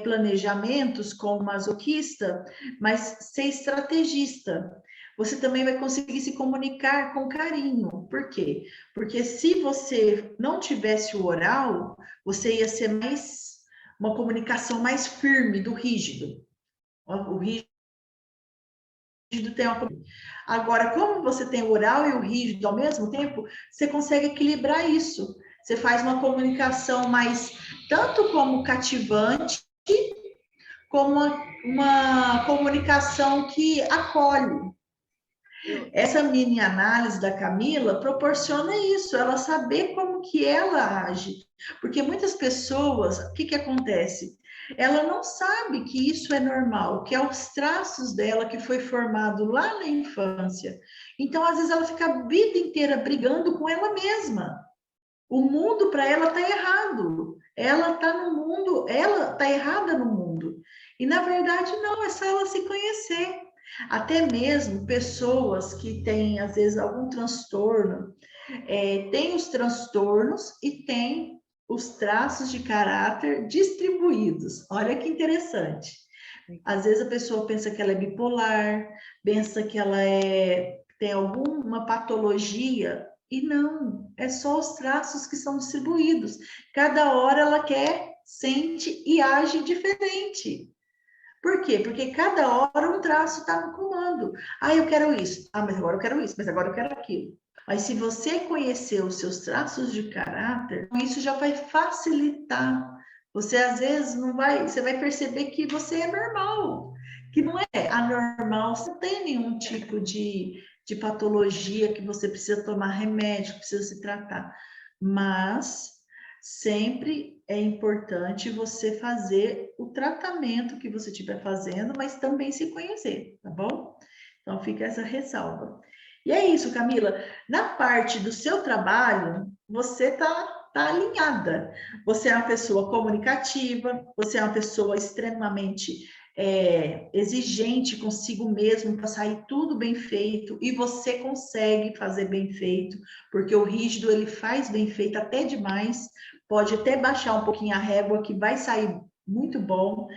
planejamentos com o masoquista, mas ser estrategista. Você também vai conseguir se comunicar com carinho. Por quê? Porque se você não tivesse o oral, você ia ser mais uma comunicação mais firme do rígido. O rígido tem uma... Agora, como você tem o oral e o rígido ao mesmo tempo, você consegue equilibrar isso. Você faz uma comunicação mais, tanto como cativante, como uma comunicação que acolhe. Essa mini análise da Camila proporciona isso, ela saber como que ela age. Porque muitas pessoas, o que acontece? Ela não sabe que isso é normal, que é os traços dela que foi formado lá na infância. Então, às vezes, ela fica a vida inteira brigando com ela mesma. O mundo para ela está errado. Ela está no mundo, ela está errada no mundo. E na verdade, não, é só ela se conhecer. Até mesmo pessoas que têm, às vezes, algum transtorno, tem os transtornos e tem os traços de caráter distribuídos. Olha que interessante. Às vezes a pessoa pensa que ela é bipolar, pensa que ela tem alguma patologia, e não, é só os traços que são distribuídos. Cada hora ela quer, sente e age diferente. Por quê? Porque cada hora um traço está no comando. Ah, eu quero isso. Ah, mas agora eu quero isso, mas agora eu quero aquilo. Mas se você conhecer os seus traços de caráter, isso já vai facilitar. Você às vezes não vai, você vai perceber que você é normal, que não é anormal, você não tem nenhum tipo de patologia que você precisa tomar remédio, que precisa se tratar. Mas sempre é importante você fazer o tratamento que você estiver fazendo, mas também se conhecer, tá bom? Então fica essa ressalva. E é isso, Camila. Na parte do seu trabalho, você tá alinhada. Você é uma pessoa comunicativa, você é uma pessoa extremamente exigente consigo mesmo para sair tudo bem feito, e você consegue fazer bem feito, porque o rígido ele faz bem feito até demais, pode até baixar um pouquinho a régua que vai sair muito bom.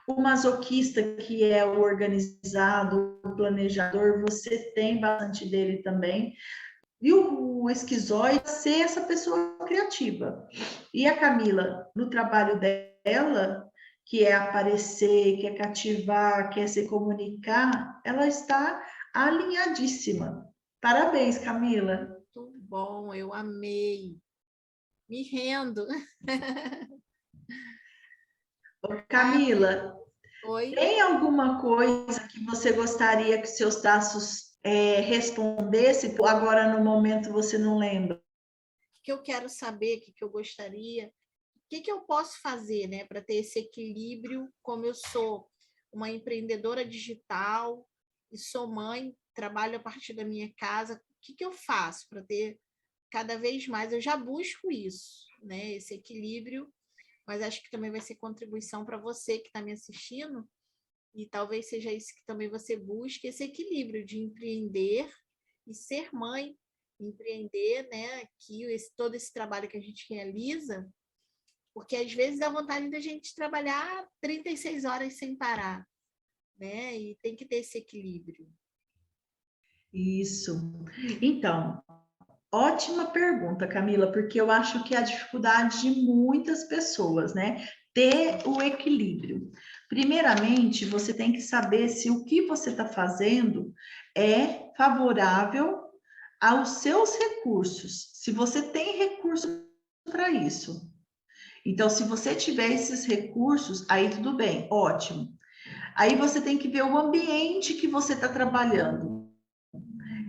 O masoquista, que é o organizado, o planejador, você tem bastante dele também. E o esquizoide ser essa pessoa criativa. E a Camila, no trabalho dela, que é aparecer, que é cativar, quer se comunicar, ela está alinhadíssima. Parabéns, Camila. Muito bom, eu amei. Me rendo. Ai, Camila, oi. tem alguma coisa que você gostaria que seus traços respondessem? Agora, no momento, você não lembra? O que eu quero saber, o que eu gostaria, o que eu posso fazer, né, para ter esse equilíbrio, como eu sou uma empreendedora digital e sou mãe, trabalho a partir da minha casa, o que eu faço para ter cada vez mais? Eu já busco isso, né, esse equilíbrio, mas acho que também vai ser contribuição para você que está me assistindo, e talvez seja isso que também você busque, esse equilíbrio de empreender e ser mãe, empreender, né, que todo esse trabalho que a gente realiza, porque às vezes dá vontade da gente trabalhar 36 horas sem parar, né? E tem que ter esse equilíbrio. Isso. Então, ótima pergunta, Camila, porque eu acho que é a dificuldade de muitas pessoas, né? Ter o equilíbrio. Primeiramente, você tem que saber se o que você está fazendo é favorável aos seus recursos. Se você tem recurso para isso. Então, se você tiver esses recursos, aí tudo bem, ótimo. Aí você tem que ver o ambiente que você está trabalhando.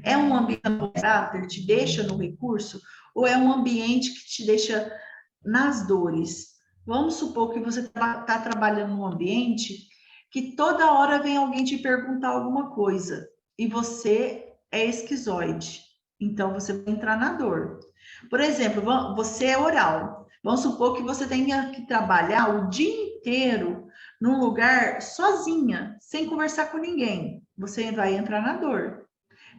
É um ambiente que te deixa no recurso ou é um ambiente que te deixa nas dores? Vamos supor que você está trabalhando num ambiente que toda hora vem alguém te perguntar alguma coisa e você é esquizoide. Então, você vai entrar na dor. Por exemplo, você é oral. Vamos supor que você tenha que trabalhar o dia inteiro num lugar sozinha, sem conversar com ninguém. Você vai entrar na dor.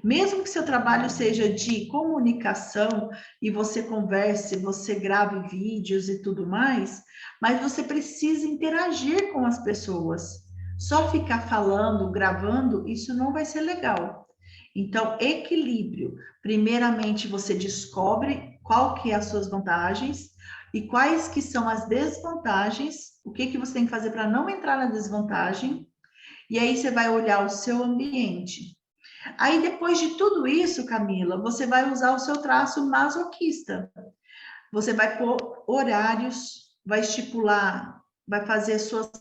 Mesmo que seu trabalho seja de comunicação e você converse, você grave vídeos e tudo mais, mas você precisa interagir com as pessoas. Só ficar falando, gravando, isso não vai ser legal. Então, equilíbrio. Primeiramente, você descobre qual que é as suas vantagens e quais que são as desvantagens, o que que você tem que fazer para não entrar na desvantagem, e aí você vai olhar o seu ambiente. Aí, depois de tudo isso, Camila, você vai usar o seu traço masoquista. Você vai pôr horários, vai estipular, vai fazer suas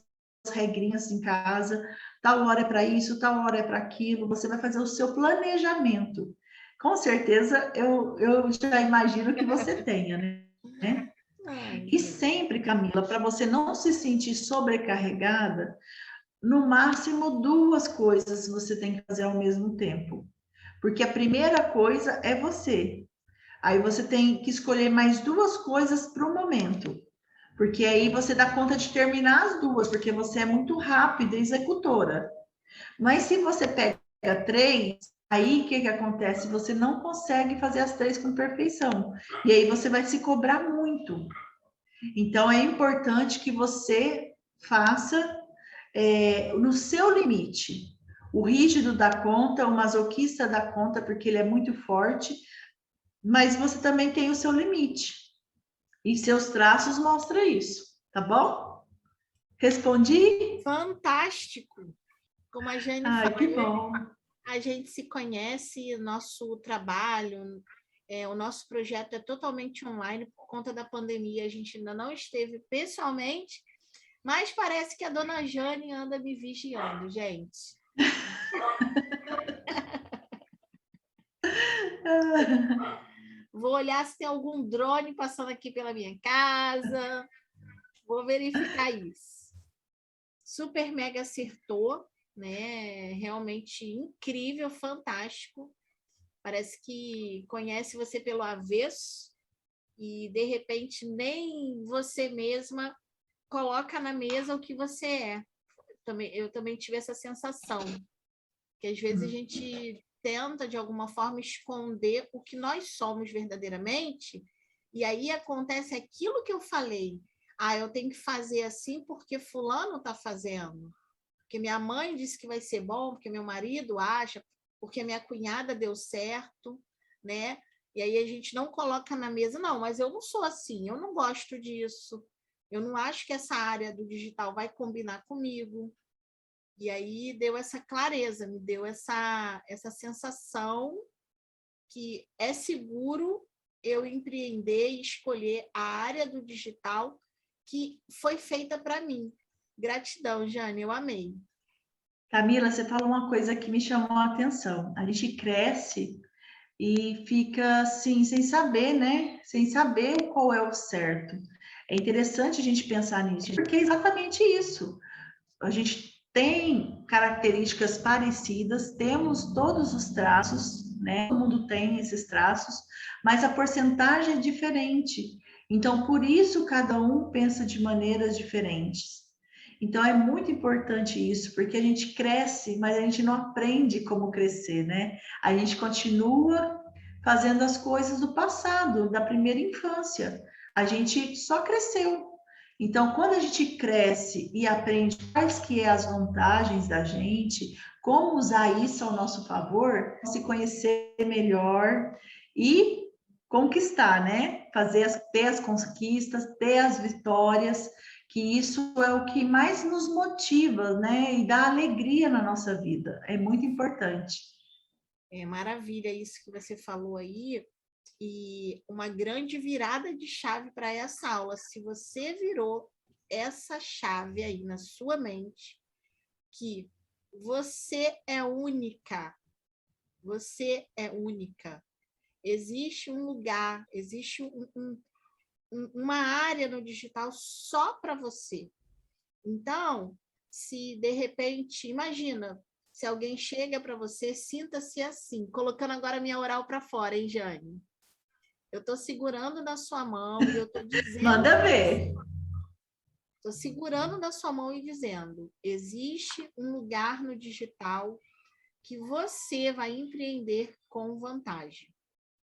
regrinhas em casa, tal hora é para isso, tal hora é para aquilo, você vai fazer o seu planejamento. Com certeza, eu já imagino que você tenha, né? Ai, E sempre, Camila, para você não se sentir sobrecarregada, no máximo duas coisas você tem que fazer ao mesmo tempo. Porque a primeira coisa é você. Aí você tem que escolher mais duas coisas para o momento. Porque aí você dá conta de terminar as duas, porque você é muito rápida e executora. Mas se você pega três, aí o que acontece? Você não consegue fazer as três com perfeição. E aí você vai se cobrar muito. Então é importante que você faça no seu limite. O rígido dá conta, o masoquista dá conta porque ele é muito forte, mas você também tem o seu limite. E seus traços mostram isso, tá bom? Respondi? fantástico! Como a Jane Ai, que falou, bom. a gente se conhece, nosso trabalho, o nosso projeto é totalmente online por conta da pandemia. A gente ainda não esteve pessoalmente, mas parece que a dona Jane anda me vigiando, gente. Vou olhar se tem algum drone passando aqui pela minha casa. Vou verificar isso. Super mega acertou, né? Realmente incrível, fantástico. Parece que conhece você pelo avesso e de repente nem você mesma coloca na mesa o que você é. Eu também tive essa sensação, que às vezes a gente tenta de alguma forma esconder o que nós somos verdadeiramente, e aí acontece aquilo que eu falei. Ah, eu tenho que fazer assim porque fulano está fazendo, porque minha mãe disse que vai ser bom, porque meu marido acha, porque minha cunhada deu certo, né? E aí a gente não coloca na mesa, não, mas eu não sou assim, eu não gosto disso. Eu não acho que essa área do digital vai combinar comigo. E aí deu essa clareza, me deu essa sensação que é seguro eu empreender e escolher a área do digital que foi feita para mim. Gratidão, Jane, eu amei. Camila, você falou uma coisa que me chamou a atenção. A gente cresce e fica assim, sem saber, né? Sem saber qual é o certo. É interessante a gente pensar nisso, porque é exatamente isso. A gente tem características parecidas, temos todos os traços, né? Todo mundo tem esses traços, mas a porcentagem é diferente. Então, por isso, cada um pensa de maneiras diferentes. Então, é muito importante isso, porque a gente cresce, mas a gente não aprende como crescer, né? A gente continua fazendo as coisas do passado, da primeira infância. A gente só cresceu. Então, quando a gente cresce e aprende quais que é as vantagens da gente, como usar isso ao nosso favor, se conhecer melhor e conquistar, né? Ter as conquistas, ter as vitórias, que isso é o que mais nos motiva, né? E dá alegria na nossa vida. É muito importante. É maravilha isso que você falou aí. E uma grande virada de chave para essa aula. Se você virou essa chave aí na sua mente, que você é única, você é única. Existe um lugar, existe uma área no digital só para você. Então, se de repente, imagina, se alguém chega para você, sinta-se assim, colocando agora minha oral para fora, hein, Jane? Eu estou segurando na sua mão e eu estou dizendo Manda para você, ver. estou segurando na sua mão e dizendo, existe um lugar no digital que você vai empreender com vantagem.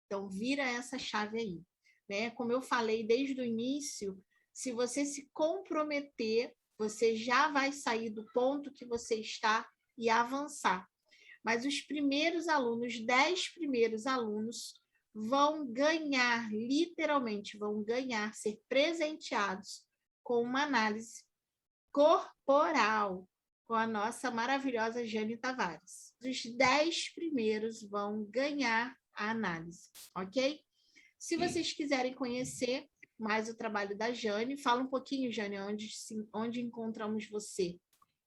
Então, vira essa chave aí. Né? Como eu falei desde o início, se você se comprometer, você já vai sair do ponto que você está e avançar. Mas os primeiros alunos, 10 primeiros alunos, vão ganhar, literalmente, vão ganhar, ser presenteados com uma análise corporal com a nossa maravilhosa Jane Tavares. Os 10 primeiros vão ganhar a análise, ok? Se vocês quiserem conhecer mais o trabalho da Jane, fala um pouquinho, Jane, onde encontramos você.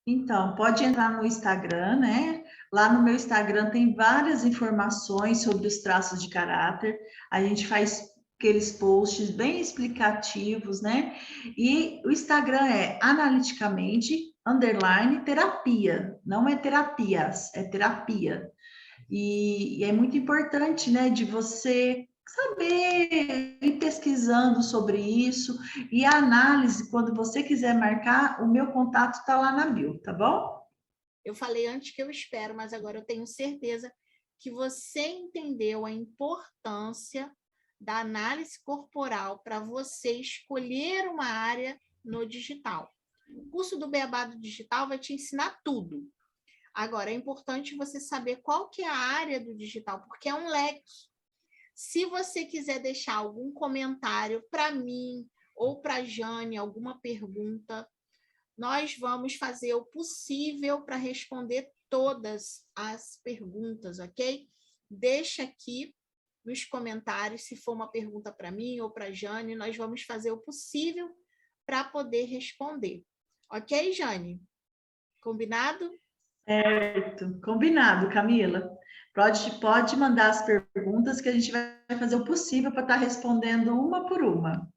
Então, pode entrar no Instagram, né? Lá no meu Instagram tem várias informações sobre os traços de caráter. A gente faz aqueles posts bem explicativos, né? E o Instagram é analiticamente underline terapia. Não é terapias, é terapia. E é muito importante, né, de você saber ir pesquisando sobre isso e a análise, quando você quiser marcar, o meu contato está lá na bio, tá bom? Eu falei antes que eu espero, mas agora eu tenho certeza que você entendeu a importância da análise corporal para você escolher uma área no digital. O curso do Beabá do Digital vai te ensinar tudo. Agora, é importante você saber qual que é a área do digital, porque é um leque. Se você quiser deixar algum comentário para mim ou para a Jane, alguma pergunta, nós vamos fazer o possível para responder todas as perguntas, ok? Deixa aqui nos comentários se for uma pergunta para mim ou para a Jane, nós vamos fazer o possível para poder responder. Ok, Jane? Combinado? Certo, combinado, Camila. Pode mandar as perguntas que a gente vai fazer o possível para estar respondendo uma por uma.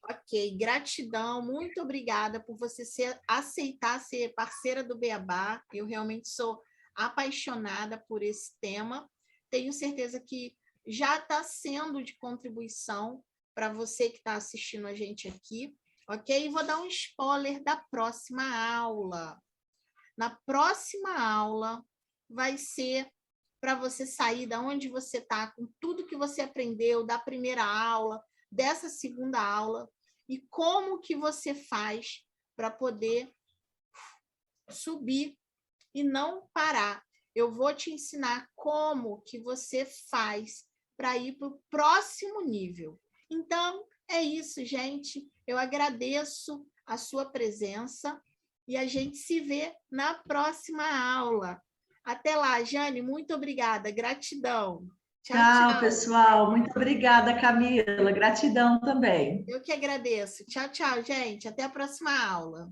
Ok, gratidão, muito obrigada por você aceitar ser parceira do Beabá. Eu realmente sou apaixonada por esse tema. Tenho certeza que já está sendo de contribuição para você que está assistindo a gente aqui, ok? E vou dar um spoiler da próxima aula. Na próxima aula vai ser para você sair da onde você está, com tudo que você aprendeu da primeira aula, dessa segunda aula, e como que você faz para poder subir e não parar. Eu vou te ensinar como que você faz para ir para o próximo nível. Então, é isso, gente. Eu agradeço a sua presença e a gente se vê na próxima aula. Até lá, Jane, muito obrigada. Gratidão. Tchau, Tchau, tchau. pessoal. Muito obrigada, Camila. Gratidão também. Eu que agradeço. Tchau, tchau, gente. Até a próxima aula.